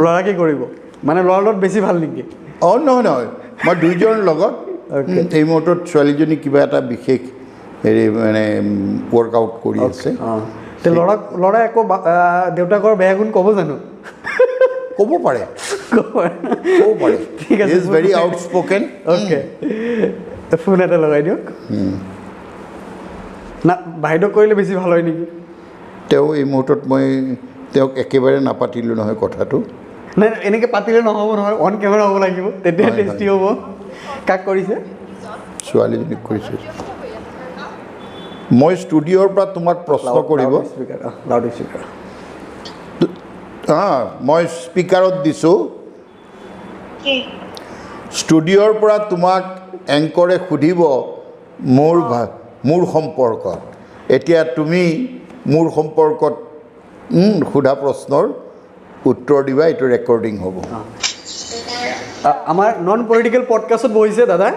ল'ৰাকে কৰিব মানে ল'ৰাৰ লগত বেছি ভাল নেকি অঁ নহয় নহয় মই দুইজনৰ লগত এই মুহূৰ্তত ছোৱালীজনী কিবা এটা বিশেষ হেৰি মানে ৱৰ্কআউট কৰি আছে অঁ তে ল'ৰাই আকৌ দেউতাকৰ বেয়া গুণ ক'ব জানো ক'ব পাৰে ঠিক আছে ইজ ভেৰি আউটস্পকেন অ'কে ফোন এটা লগাই দিয়ক না বাইদেউ কৰিলে বেছি ভাল হয় নেকি তেওঁ এই মুহূৰ্তত মই তেওঁক একেবাৰে নাপাতিলোঁ নহয় কথাটো নাই এনেকৈ পাতিলে নহ'ব নহয় অন কেমেৰা হ'ব লাগিব তেতিয়া টেষ্টি হ'ব কাক কৰিছে ছোৱালীজনীক কৰিছোঁ মই ষ্টুডিঅ'ৰ পৰা তোমাক প্ৰশ্ন কৰিব লাউড স্পীকাৰ মই স্পীকাৰত দিছোঁ ষ্টুডিঅ'ৰ পৰা তোমাক এংকৰে সুধিব মোৰ সম্পৰ্কত এতিয়া তুমি মোৰ সম্পৰ্কত সোধা প্ৰশ্নৰ উত্তৰ দিবা এইটো ৰেকৰ্ডিং হ'ব আমাৰ নন পলিটিকেল পডকাষ্টত বহিছে দাদা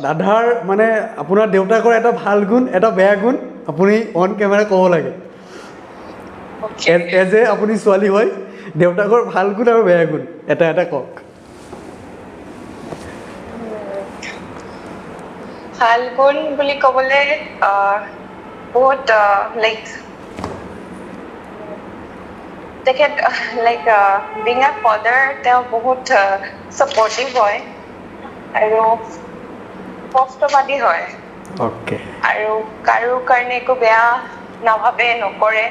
দাদাৰ মানে আপোনাৰ দেউতাকৰ এটা ভাল গুণ এটা বেয়া গুণ আপুনি অন কেমেৰা ক'ব লাগে এজ এ আপুনি ছোৱালী হয় দেউতাকৰ ভাল গুণ আৰু বেয়া গুণ এটা এটা কওক ভাল গুণ বুলি ক'বলৈ বহুত লাইক তেখেত লাইক বিং আ ফাদাৰ তেওঁ বহুত ছাপৰ্টিভ হয় আৰু কষ্টবাদী হয় অ'কে আৰু কাৰো কাৰণে একো বেয়া নাভাবে নকৰে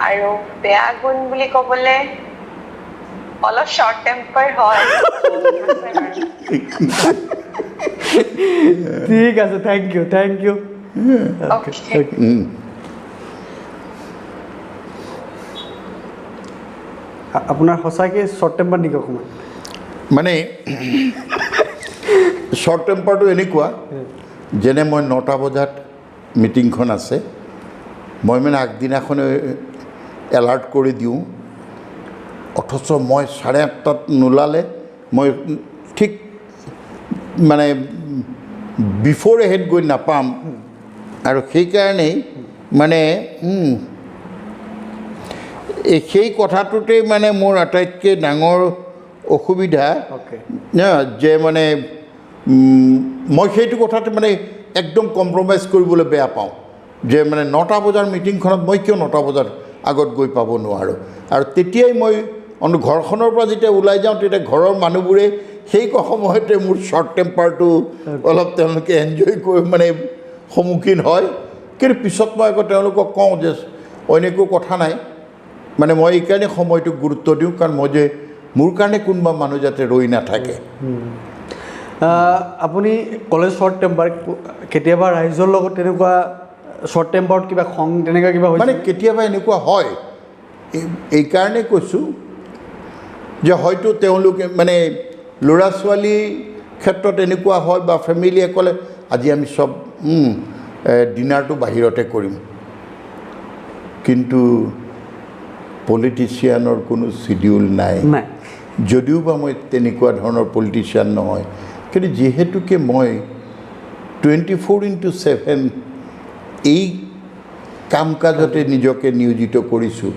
আৰু বেয়া গুণ বুলি ক'বলৈ অলপ শ্বৰ্ট টেম্পাৰ হয় ঠিক আছে থেংক ইউ আপোনাৰ সঁচাকৈ শ্বৰ্ট টেম্পাৰ নেকি অকণমান মানে শ্বৰ্ট টেম্পাৰটো এনেকুৱা যেনে মই 9টা বজাত মিটিংখন আছে মই মানে আগদিনাখনে এলাৰ্ট কৰি দিওঁ অথচ মই 8:30 নোলালে মই ঠিক মানে বিফ'ৰ এহেড গৈ নাপাম আৰু সেইকাৰণেই মানে সেই কথাটোতেই মানে মোৰ আটাইতকৈ ডাঙৰ অসুবিধা যে মানে মই সেইটো কথাতে মানে একদম কম্প্ৰমাইজ কৰিবলৈ বেয়া পাওঁ যে মানে 9টা বজাৰ মিটিংখনত মই কিয় 9টা বজাৰ আগত গৈ পাব নোৱাৰোঁ আৰু তেতিয়াই মই ঘৰখনৰ পৰা যেতিয়া ওলাই যাওঁ তেতিয়া ঘৰৰ মানুহবোৰে সেই সময়তে মোৰ শ্বৰ্ট টেম্পাৰটো অলপ তেওঁলোকে এনজয় কৰি মানে সন্মুখীন হয় কিন্তু পিছত মই আকৌ তেওঁলোকক কওঁ যে অইন একো কথা নাই মানে মই এইকাৰণে সময়টোক গুৰুত্ব দিওঁ কাৰণ মই যে মোৰ কাৰণে কোনোবা মানুহ যাতে ৰৈ নাথাকে আপুনি কলেজ শ্বৰ্ট টেম্পাৰ কেতিয়াবা ৰাইজৰ লগত তেনেকুৱা শ্বৰ্ট টেম্পাৰত কিবা খং তেনেকুৱা কিবা মানে কেতিয়াবা এনেকুৱা হয় এইকাৰণে কৈছোঁ যে হয়তো তেওঁলোকে মানে ল'ৰা ছোৱালীৰ ক্ষেত্ৰত এনেকুৱা হয় বা ফেমিলিয়ে ক'লে আজি আমি চব ডিনাৰটো বাহিৰতে কৰিম কিন্তু পলিটিচিয়ানৰ কোনো চিডিউল নাই যদিও বা মই তেনেকুৱা ধৰণৰ পলিটিচিয়ান নহয় কিন্তু যিহেতুকে মই 24/7 এই কাম কাজতে নিজকে নিয়োজিত কৰিছোঁ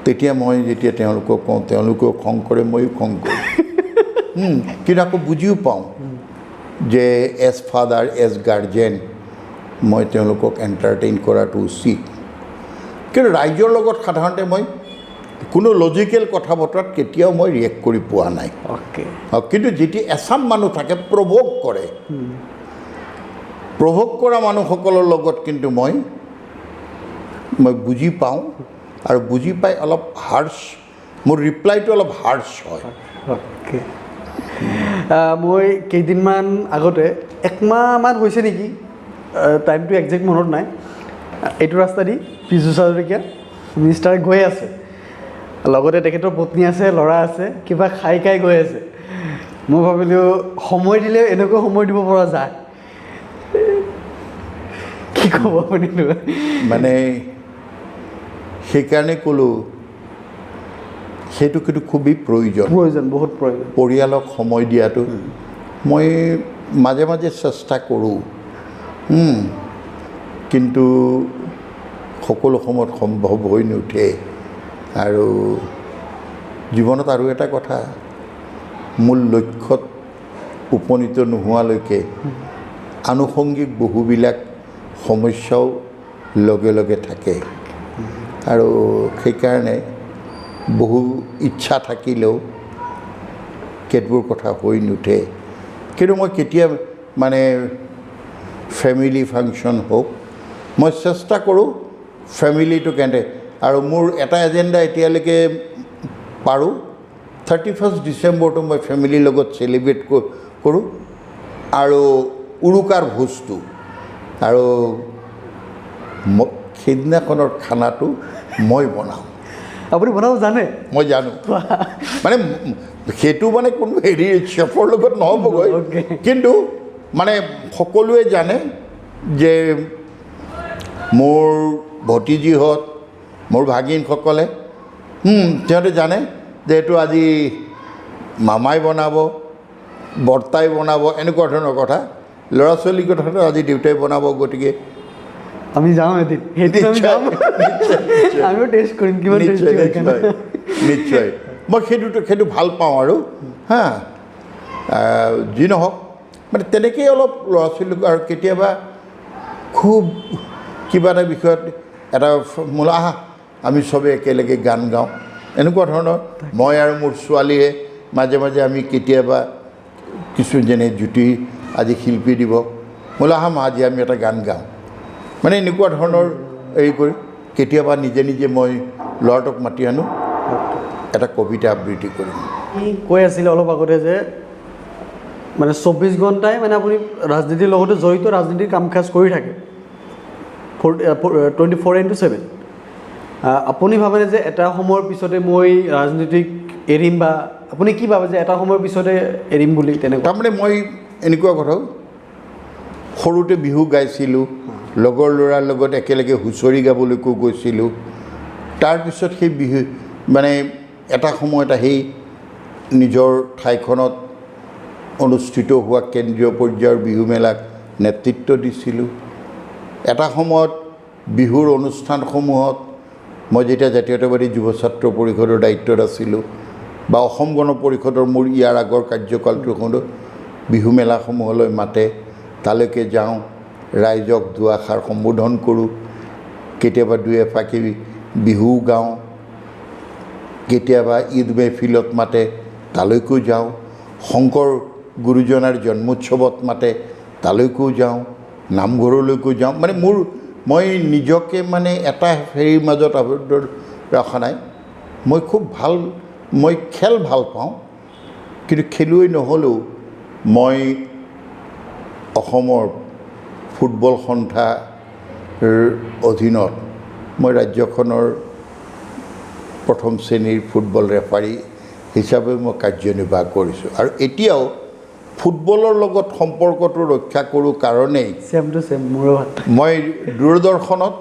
তেতিয়া মই যেতিয়া তেওঁলোকক কওঁ তেওঁলোকেও খং কৰে ময়ো খং কৰোঁ কিন্তু আকৌ বুজিও পাওঁ যে এজ ফাদাৰ এজ গাৰ্জেন মই তেওঁলোকক এণ্টাৰটেইন কৰাটো উচিত কিন্তু ৰাইজৰ লগত সাধাৰণতে মই কোনো লজিকেল কথা বতৰাত কেতিয়াও মই ৰিয়েক্ট কৰি পোৱা নাই কিন্তু যেতিয়া এচাম মানুহ থাকে প্ৰভোক কৰা মানুহসকলৰ লগত কিন্তু মই বুজি পাওঁ আৰু বুজি পাই অলপ হাৰ্ছ মোৰ ৰিপ্লাইটো অলপ হাৰ্ছ হয় মই কেইদিনমান আগতে একমাহমান হৈছে নেকি টাইমটো একজেক্ট মনত নাই এইটো ৰাস্তা দি পিজু হাজৰিকীয়া মিনিষ্টাৰ গৈ আছে লগতে তেখেতৰ পত্নী আছে ল'ৰা আছে কিবা খাই গৈ আছে মই ভাবিলোঁ সময় দিলে এনেকৈ সময় দিব পৰা যায় কি ক'ব আপুনি মানে সেইকাৰণে ক'লোঁ সেইটো কিন্তু খুবেই প্ৰয়োজন বহুত প্ৰয়োজন পৰিয়ালক সময় দিয়াটো মই মাজে মাজে চেষ্টা কৰোঁ কিন্তু সকলো সময়ত সম্ভৱ হৈ নুঠে আৰু জীৱনত আৰু এটা কথা মূল লক্ষ্যত উপনীত নোহোৱালৈকে আনুষংগিক বহুবিলাক সমস্যাও লগে লগে থাকে আৰু সেইকাৰণে বহু ইচ্ছা থাকিলেও কেতবোৰ কথা হৈ নুঠে কিন্তু মই কেতিয়া মানে ফেমিলি ফাংচন হওক মই চেষ্টা কৰোঁ ফেমিলিটো কেনে আৰু মোৰ এটা এজেণ্ডা এতিয়ালৈকে পাৰোঁ 31 ডিচেম্বৰটো মই ফেমিলিৰ লগত চেলিব্ৰেট কৰোঁ আৰু উৰুকাৰ ভোজটো আৰু সেইদিনাখনৰ খানাটো মই বনাওঁ আপুনি বনাব জানে মই জানো মানে সেইটো মানে কোনো হেৰি চেফৰ লগত নহ'বগৈ কিন্তু মানে সকলোৱে জানে যে মোৰ ভতিজীহঁত মোৰ ভাগিনসকলে সিহঁতে জানে যে এইটো আজি মামাই বনাব বৰ্তাই বনাব এনেকুৱা ধৰণৰ কথা ল'ৰা ছোৱালীৰ কথাটো আজি দেউতাই বনাব গতিকে আমি যাওঁ এদিন সেইটো আমি যাম আমিও টেষ্ট কৰিম কিমান নিশ্চয় মই সেইটো ভাল পাওঁ আৰু হা যি নহওক মানে তেনেকেই অলপ ল'ৰা ছোৱালী আৰু কেতিয়াবা খুব কিবা এটা বিষয়ত এটা মোলা আহা আমি চবেই একেলগে গান গাওঁ এনেকুৱা ধৰণৰ মই আৰু মোৰ ছোৱালীয়ে মাজে মাজে আমি কেতিয়াবা কিছু যেনে জ্যোতি আজি শিল্পী দিৱস মোলা আহা মা আজি আমি এটা গান গাওঁ মানে এনেকুৱা ধৰণৰ হেৰি কৰি কেতিয়াবা নিজে নিজে মই ল'ৰাটোক মাতি আনো এটা কবিতা আবৃত্তি কৰিম কৈ আছিলে অলপ আগতে যে মানে 24 ঘণ্টাই মানে আপুনি ৰাজনীতিৰ লগতে জড়িত ৰাজনীতিৰ কাম কাজ কৰি থাকে 24/7 আপুনি ভাবেনে যে এটা সময়ৰ পিছতে মই ৰাজনীতিক এৰিম বা আপুনি কি ভাবে যে এটা সময়ৰ পিছতে এৰিম বুলি তেনেকুৱা তাৰমানে মই এনেকুৱা কথা সৰুতে বিহু গাইছিলোঁ লগৰ ল'ৰাৰ লগত একেলগে হুঁচৰি গাবলৈকো গৈছিলোঁ তাৰপিছত সেই বিহু মানে এটা সময়ত আহি নিজৰ ঠাইখনত অনুষ্ঠিত হোৱা কেন্দ্ৰীয় পৰ্যায়ৰ বিহু মেলাক নেতৃত্ব দিছিলোঁ এটা সময়ত বিহুৰ অনুষ্ঠানসমূহত মই যেতিয়া জাতীয়তাবাদী যুৱ ছাত্ৰ পৰিষদৰ দায়িত্বত আছিলোঁ বা অসম গণ পৰিষদৰ মোৰ ইয়াৰ আগৰ কাৰ্যকালটোৰ বিহু মেলাসমূহলৈ মাতে তালৈকে যাওঁ ৰাইজক দুআষাৰ সম্বোধন কৰোঁ কেতিয়াবা দুই এফাকি বিহু গাওঁ কেতিয়াবা ঈদ মেহফিলত মাতে তালৈকো যাওঁ শংকৰ গুৰুজনাৰ জন্মোৎসৱত মাতে তালৈকো যাওঁ নামঘৰলৈকো যাওঁ মানে মই নিজকে মানে এটা হেৰিৰ মাজত আবদ্ধ ৰখা নাই মই খেল ভাল পাওঁ কিন্তু খেলুৱৈ নহ'লেও মই অসমৰ ফুটবল সন্থাৰ অধীনত মই ৰাজ্যখনৰ প্ৰথম শ্ৰেণীৰ ফুটবল ৰেফাৰী হিচাপে মই কাৰ্যনিৰ্বাহ কৰিছোঁ আৰু এতিয়াও ফুটবলৰ লগত সম্পৰ্কটো ৰক্ষা কৰোঁ কাৰণেই মই দূৰদৰ্শনত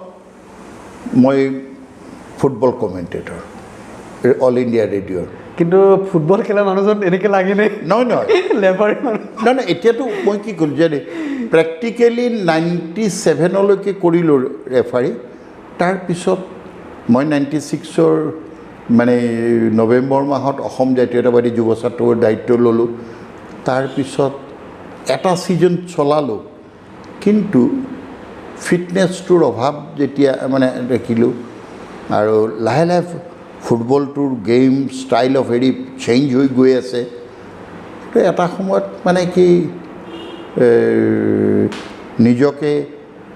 মই ফুটবল কমেণ্টেটৰ অল ইণ্ডিয়া ৰেডিঅ'ৰ কিন্তু ফুটবল খেলা মানুহজন এনেকৈ লাগেনে নহয় নহয় এতিয়াতো মই কি কৰিলোঁ যে প্ৰেক্টিকেলি 97লৈকে কৰিলোঁ ৰেফাৰী তাৰপিছত মই 96ৰ মানে নৱেম্বৰ মাহত অসম জাতীয়তাবাদী যুৱ ছাত্ৰৰ দায়িত্ব ল'লোঁ তাৰপিছত এটা ছিজন চলালোঁ কিন্তু ফিটনেছটোৰ অভাৱ যেতিয়া মানে দেখিলোঁ আৰু লাহে লাহে ফুটবলটোৰ গেম ষ্টাইল অফ হেৰি চেঞ্জ হৈ গৈ আছে তো এটা সময়ত মানে কি নিজকে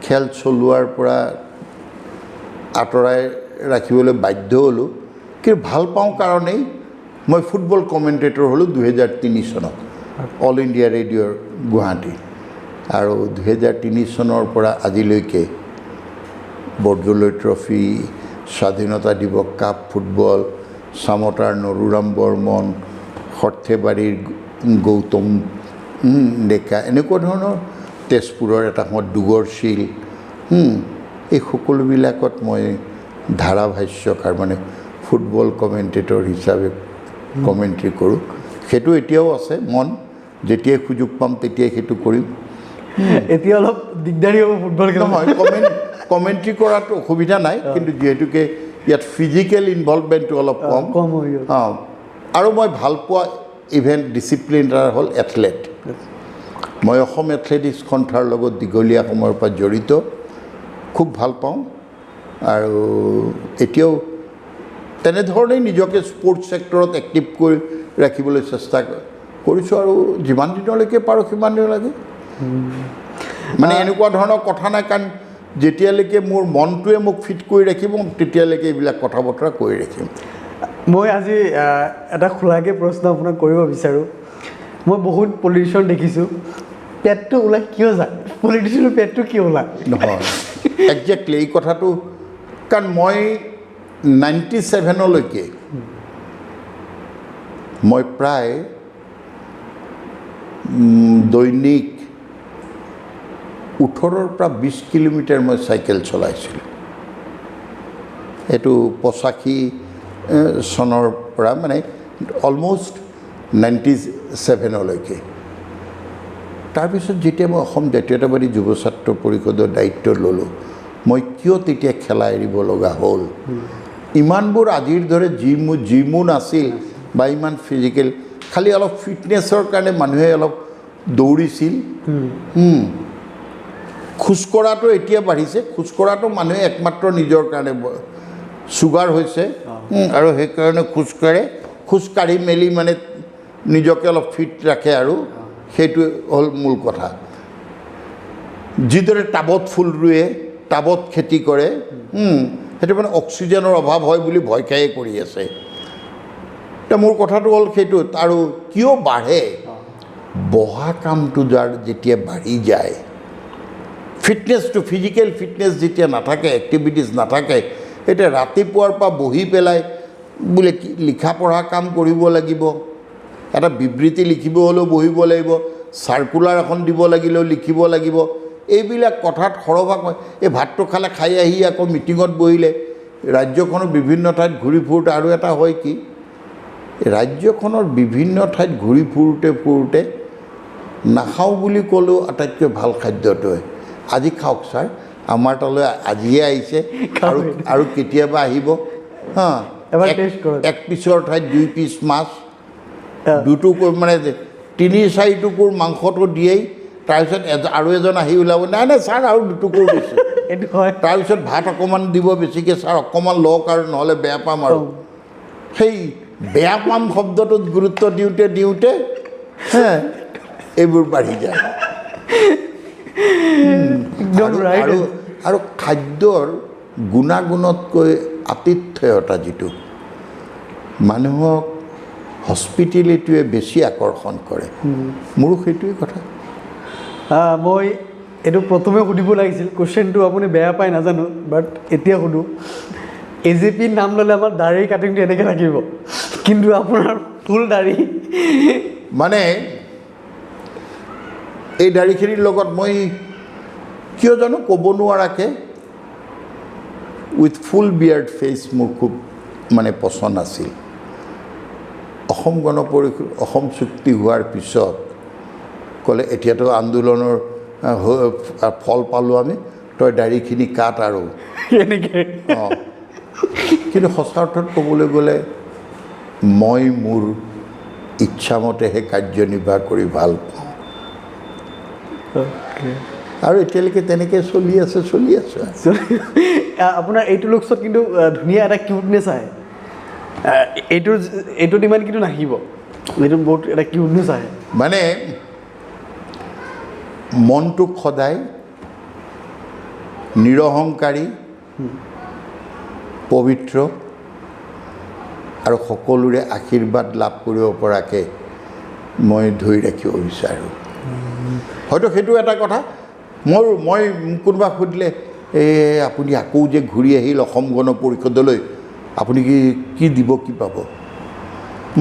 খেল চলোৱাৰ পৰা আঁতৰাই ৰাখিবলৈ বাধ্য হ'লোঁ কিন্তু ভাল পাওঁ কাৰণেই মই ফুটবল কমেণ্টেটৰ হ'লোঁ 2003 চনত অল ইণ্ডিয়া ৰেডিঅ'ৰ গুৱাহাটী আৰু 2003 চনৰ পৰা আজিলৈকে বৰদলৈ ট্ৰফি স্বাধীনতা দিৱস কাপ ফুটবল চামতাৰ নৰুৰাম বৰ্মন সৰ্থেবাৰীৰ গৌতম ডেকা এনেকুৱা ধৰণৰ তেজপুৰৰ এটা সময়ত দুগৰশীল এই সকলোবিলাকত মই ধাৰাভাষ্যকাৰ মানে ফুটবল কমেণ্টেটৰ হিচাপে কমেণ্ট্ৰি কৰোঁ সেইটো এতিয়াও আছে মন যেতিয়াই সুযোগ পাম তেতিয়াই সেইটো কৰিম এতিয়া অলপ দিগদাৰী হ'ব ফুটবল নহয় কমেণ্ট্ৰি কৰাটো অসুবিধা নাই কিন্তু যিহেতুকে ইয়াত ফিজিকেল ইনভলভমেণ্টটো অলপ কম কম হৈ গ'ল আৰু মই ভাল পোৱা ইভেণ্ট ডিচিপ্লিন এটা হ'ল এথলেট মই অসম এথলেটিক্স সন্থাৰ লগত দীঘলীয়া সময়ৰ পৰা জড়িত খুব ভাল পাওঁ আৰু এতিয়াও তেনেধৰণেই নিজকে স্পৰ্টছ ছেক্টৰত এক্টিভ কৰি ৰাখিবলৈ চেষ্টা কৰিছোঁ আৰু যিমান দিনলৈকে পাৰোঁ সিমান দিনলৈকে মানে এনেকুৱা ধৰণৰ কথা নাই কাৰণ যেতিয়ালৈকে মোৰ মনটোৱে মোক ফিট কৰি ৰাখিব তেতিয়ালৈকে এইবিলাক কথা বতৰা কৰি ৰাখিম মই আজি এটা খোলাকৈ প্ৰশ্ন আপোনাক কৰিব বিচাৰোঁ মই বহুত পলিটিচিয়ান দেখিছোঁ পেটটো ওলাই কিয় যায় পলিটিচিয়ানৰ পেটটো কিয় ওলায় নহয় একজেক্টলি এই কথাটো কাৰণ মই 97লৈকে মই প্ৰায় দৈনিক 18ৰ পৰা 20 কিলোমিটাৰ মই চাইকেল চলাইছিলোঁ এইটো 85 চনৰ পৰা মানে অলমষ্ট 97লৈকে তাৰপিছত যেতিয়া মই অসম জাতীয়তাবাদী যুৱ ছাত্ৰ পৰিষদৰ দায়িত্ব ল'লোঁ মই কিয় তেতিয়া খেলা এৰিব লগা হ'ল ইমানবোৰ আজিৰ দৰে জিমো নাছিল বা ইমান ফিজিকেল খালি অলপ ফিটনেছৰ কাৰণে মানুহে অলপ দৌৰিছিল খোজকঢ়াটো এতিয়া বাঢ়িছে খোজকঢ়াটো মানুহে একমাত্ৰ নিজৰ কাৰণে চুগাৰ হৈছে আৰু সেইকাৰণে খোজকাঢ়ি মেলি মানে নিজকে অলপ ফিট ৰাখে আৰু সেইটো হ'ল মূল কথা যিদৰে টাবত ফুল ৰুৱে টাবত খেতি কৰে সেইটো মানে অক্সিজেনৰ অভাৱ হয় বুলি ভয় খায়ে কৰি আছে এতিয়া মোৰ কথাটো হ'ল সেইটোত আৰু কিয় বাঢ়ে বহা কামটো যাৰ যেতিয়া বাঢ়ি যায় ফিটনেছটো ফিজিকেল ফিটনেছ যেতিয়া নাথাকে এক্টিভিটিছ নাথাকে এতিয়া ৰাতিপুৱাৰ পৰা বহি পেলাই বোলে লিখা পঢ়া কাম কৰিব লাগিব এটা বিবৃতি লিখিব হ'লেও বহিব লাগিব চাৰ্কুলাৰ এখন দিব লাগিলেও লিখিব লাগিব এইবিলাক কথাত সৰহভাগ এই ভাতটো খাই আহি আকৌ মিটিঙত বহিলে ৰাজ্যখনৰ বিভিন্ন ঠাইত ঘূৰি ফুৰোঁতে আৰু এটা হয় কি ৰাজ্যখনৰ বিভিন্ন ঠাইত ঘূৰি ফুৰোঁতে নাখাওঁ বুলি ক'লেও আটাইতকৈ ভাল খাদ্যটোৱে আজি খাওক ছাৰ আমাৰ তালৈ আজিয়ে আহিছে আৰু কেতিয়াবা আহিব এক পিছৰ ঠাইত 2 পিচ মাছ দুটুকুৰ মানে 3-4 টুকুৰ মাংসটো দিয়েই তাৰপিছত আৰু এজন আহি ওলাব নাই ছাৰ আৰু দুটুকুৰ দিছোঁ তাৰপিছত ভাত অকণমান দিব বেছিকৈ ছাৰ অকণমান লওক আৰু নহ'লে বেয়া পাম আৰু সেই বেয়া পাম শব্দটোত গুৰুত্ব দিওঁতে এইবোৰ বাঢ়ি যায় আৰু খাদ্যৰ গুণাগুণতকৈ আতিথ্যতা যিটো মানুহক হস্পিটেলিটিয়ে বেছি আকৰ্ষণ কৰে মোৰো সেইটোৱেই কথা মই এইটো প্ৰথমে সুধিব লাগিছিল কুৱেশ্যনটো আপুনি বেয়া পায় নাজানো বাট এতিয়া সুধোঁ AJPৰ নাম ল'লে আমাৰ দাড়ি কাটিংটো এনেকৈ থাকিব কিন্তু আপোনাৰ ফুল দাড়ি মানে এই দাড়িখিনিৰ লগত মই কিয় জানো ক'ব নোৱাৰাকৈ উইথ ফুল বিয়াৰ্ড ফেচ মোৰ খুব মানে পচন্দ আছিল অসম গণ পৰিষদ অসম চুক্তি হোৱাৰ পিছত ক'লে এতিয়াতো আন্দোলনৰ ফল পালোঁ আমি তই দাড়িখিনি কাট আৰু এনেকৈ কিন্তু সঁচা অৰ্থত ক'বলৈ গ'লে মই মোৰ ইচ্ছামতেহে কাৰ্যনিৰ্বাহ কৰি ভাল পাওঁ আৰু এতিয়ালৈকে তেনেকৈ চলি আছে আপোনাৰ এইটো লুকছত কিন্তু ধুনীয়া এটা কিউটনেছ আহে এইটোত ইমান কিন্তু নাহিব এইটো বহুত এটা কিউটনেছ আহে মানে মনটোক সদায় নিৰহংকাৰী পবিত্ৰ আৰু সকলোৰে আশীৰ্বাদ লাভ কৰিব পৰাকৈ মই ধৰি ৰাখিব বিচাৰোঁ হয়তো সেইটো এটা কথা মই কোনোবা সুধিলে আপুনি আকৌ যে ঘূৰি আহিল অসম গণ পৰিষদলৈ আপুনি কি দিব কি পাব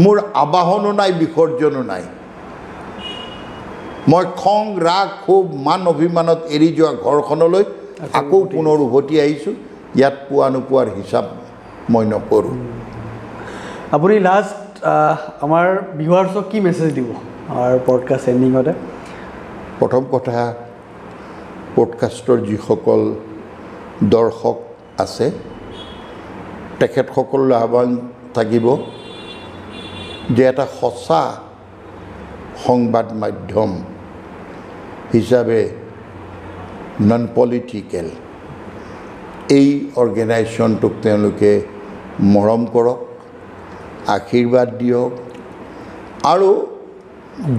মোৰ আবাহনো নাই বিসৰ্জনো নাই মই খং ৰাগ ক্ষোভ মান অভিমানত এৰি যোৱা ঘৰখনলৈ আকৌ পুনৰ উভতি আহিছোঁ ইয়াত পোৱা নোপোৱাৰ হিচাপ মই নকৰোঁ আপুনি লাষ্ট আমাৰ ভিউৱাৰ্ছক কি মেছেজ দিব আমাৰ পডকাষ্ট এণ্ডিঙতে প্ৰথম কথা পডকাষ্টৰ যিসকল দৰ্শক আছে তেখেতসকললৈ আহ্বান থাকিব যে এটা সঁচা সংবাদ মাধ্যম হিচাপে নন পলিটিকেল এই অৰ্গেনাইজেশ্যনটোক তেওঁলোকে মৰম কৰক, আশীৰ্বাদ দিয়ক আৰু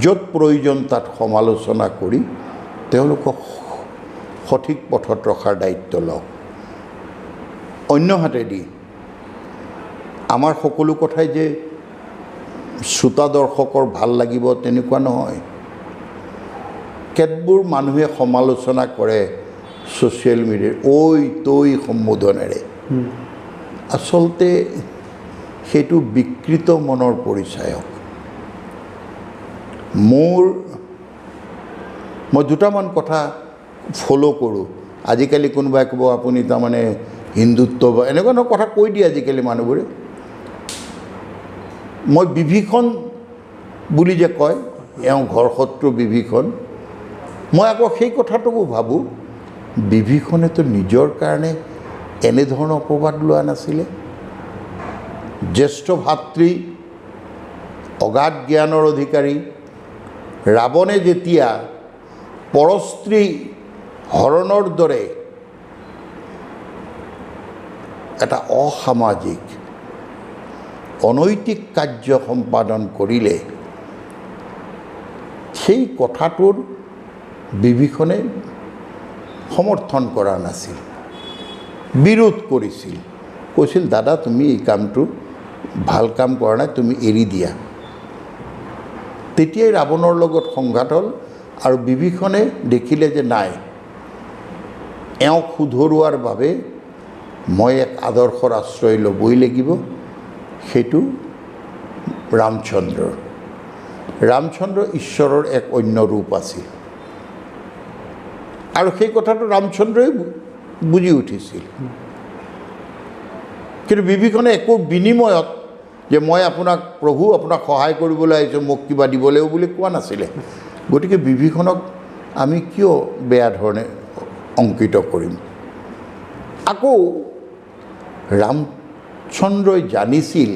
য'ত প্ৰয়োজন তাত সমালোচনা কৰি তেওঁলোকক সঠিক পথত ৰখাৰ দায়িত্ব লওক। অন্যহাতেদি আমাৰ সকলো কথাই যে শ্ৰোতা দৰ্শকৰ ভাল লাগিব তেনেকুৱা নহয়। কেতবোৰ মানুহে সমালোচনা কৰে ছ'চিয়েল মিডিয়াৰ ঐ তৈ সম্বোধনেৰে, আচলতে সেইটো বিকৃত মনৰ পৰিচায়ক। মই দুটামান কথা ফ'ল' কৰোঁ। আজিকালি কোনোবাই ক'ব আপুনি তাৰমানে হিন্দুত্ব বা এনেকুৱা ধৰণৰ কথা কৈ দিয়ে আজিকালি মানুহবোৰে। মই বিভীষণ বুলি যে কয়, এওঁ ঘৰ শত্ৰু বিভীষণ, মই আকৌ সেই কথাটোকো ভাবোঁ বিভীষণেতো নিজৰ কাৰণে এনেধৰণৰ অপবাদ লোৱা নাছিলে। জ্যেষ্ঠ ভাতৃ, অগাধ জ্ঞানৰ অধিকাৰী ৰাৱণে যেতিয়া পৰস্ত্ৰী হৰণৰ দৰে এটা অসামাজিক অনৈতিক কাৰ্য সম্পাদন কৰিলে, সেই কথাটোৰ বিভীষণে সমৰ্থন কৰা নাছিল, বিৰোধ কৰিছিল, কৈছিল দাদা তুমি এই কামটো ভাল কাম কৰা নাই, তুমি এৰি দিয়া। তেতিয়াই ৰাৱণৰ লগত সংঘাত হ'ল আৰু বিভীষণে দেখিলে যে নাই, এওঁক শুধৰোৱাৰ বাবে মই এক আদৰ্শৰ আশ্ৰয় ল'বই লাগিব, সেইটো ৰামচন্দ্ৰৰ। ৰামচন্দ্ৰ ঈশ্বৰৰ এক অন্য ৰূপ আছিল আৰু সেই কথাটো ৰামচন্দ্ৰই বুজি উঠিছিল। কিন্তু বিভীষণে একো বিনিময়ত যে মই আপোনাক প্ৰভু আপোনাক সহায় কৰিবলৈ আহিছোঁ, মোক কিবা দিবলৈও বুলি কোৱা নাছিলে। গতিকে বিভীষণক আমি কিয় বেয়া ধৰণে অংকিত কৰিম? আকৌ ৰামচন্দ্ৰই জানিছিল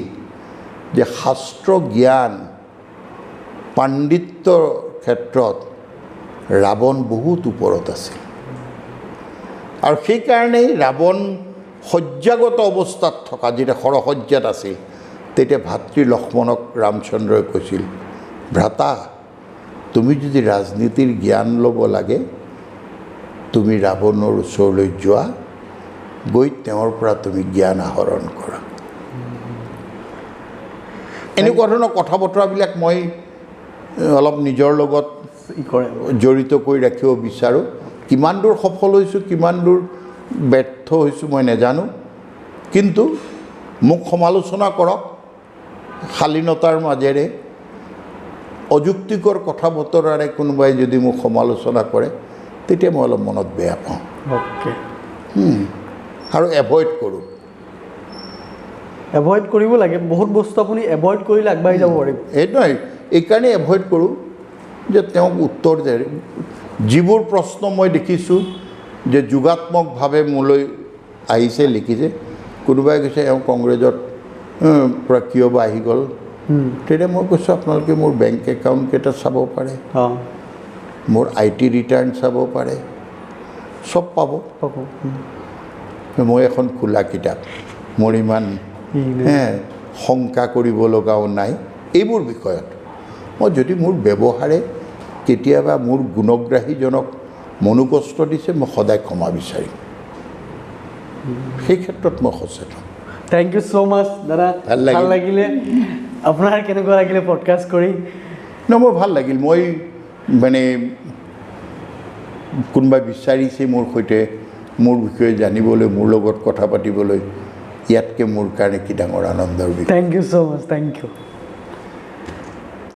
যে শাস্ত্ৰ জ্ঞান পাণ্ডিত্যৰ ক্ষেত্ৰত ৰাৱণ বহুত ওপৰত আছিল আৰু সেইকাৰণেই ৰাৱণ শয্যাগত অৱস্থাত থকা, যেতিয়া সৰসজ্যাত আছিল, তেতিয়া ভাতৃ লক্ষ্মণক ৰামচন্দ্ৰই কৈছিল, ভ্ৰাতা তুমি যদি ৰাজনীতিৰ জ্ঞান ল'ব লাগে তুমি ৰাৱণৰ ওচৰলৈ যোৱা, গৈ তেওঁৰ পৰা তুমি জ্ঞান আহৰণ কৰা। এনেকুৱা ধৰণৰ কথা বতৰাবিলাক মই অলপ নিজৰ লগত জড়িত কৰি ৰাখিব বিচাৰোঁ। কিমান দূৰ সফল হৈছোঁ, কিমান দূৰ ব্যৰ্থ হৈছোঁ মই নাজানো, কিন্তু মোক সমালোচনা কৰক শালীনতাৰ মাজেৰে। অযুক্তিকৰ কথা বতৰাৰে কোনোবাই যদি মোক সমালোচনা কৰে তেতিয়া মই অলপ মনত বেয়া পাওঁ আৰু এভইড কৰোঁ। এভইড কৰিব লাগে, বহুত বস্তু আপুনি এভইড কৰিলে আগবাঢ়ি যাব পাৰিব। এইটোৱে এইকাৰণে এভইড কৰোঁ যে তেওঁক উত্তৰ দিয়ে। যিবোৰ প্ৰশ্ন মই দেখিছোঁ যে যোগাত্মকভাৱে মোলৈ আহিছে, লিখিছে, কোনোবাই কৈছে এওঁ কংগ্ৰেছত পৰা কিয় বা আহি গ'ল, তেতিয়া মই কৈছোঁ আপোনালোকে মোৰ বেংক একাউণ্টকেইটা চাব পাৰে, মোৰ IT ৰিটাৰ্ণ চাব পাৰে, চব পাব। মই এখন খোলা কিতাপ, মোৰ ইমান শংকা কৰিব লগাও নাই এইবোৰ বিষয়ত। মই যদি মোৰ ব্যৱহাৰে কেতিয়াবা মোৰ গুণগ্ৰাহীজনক মনোকষ্ট দিছে, মই সদায় ক্ষমা বিচাৰিম, সেই ক্ষেত্ৰত মই সচেতন। থেংক ইউ ছ' মাছ দাদা, ভাল লাগিলে। আপোনাৰ কেনেকুৱা লাগিলে পডকাষ্ট কৰি? মোৰ ভাল লাগিল। মই মানে কোনোবাই বিচাৰিছে মোৰ সৈতে মোৰ বিষয়ে জানিবলৈ, মোৰ লগত কথা পাতিবলৈ, ইয়াতকৈ মোৰ কাৰণে কি ডাঙৰ আনন্দৰ বিষয়। Thank you so' much, thank U.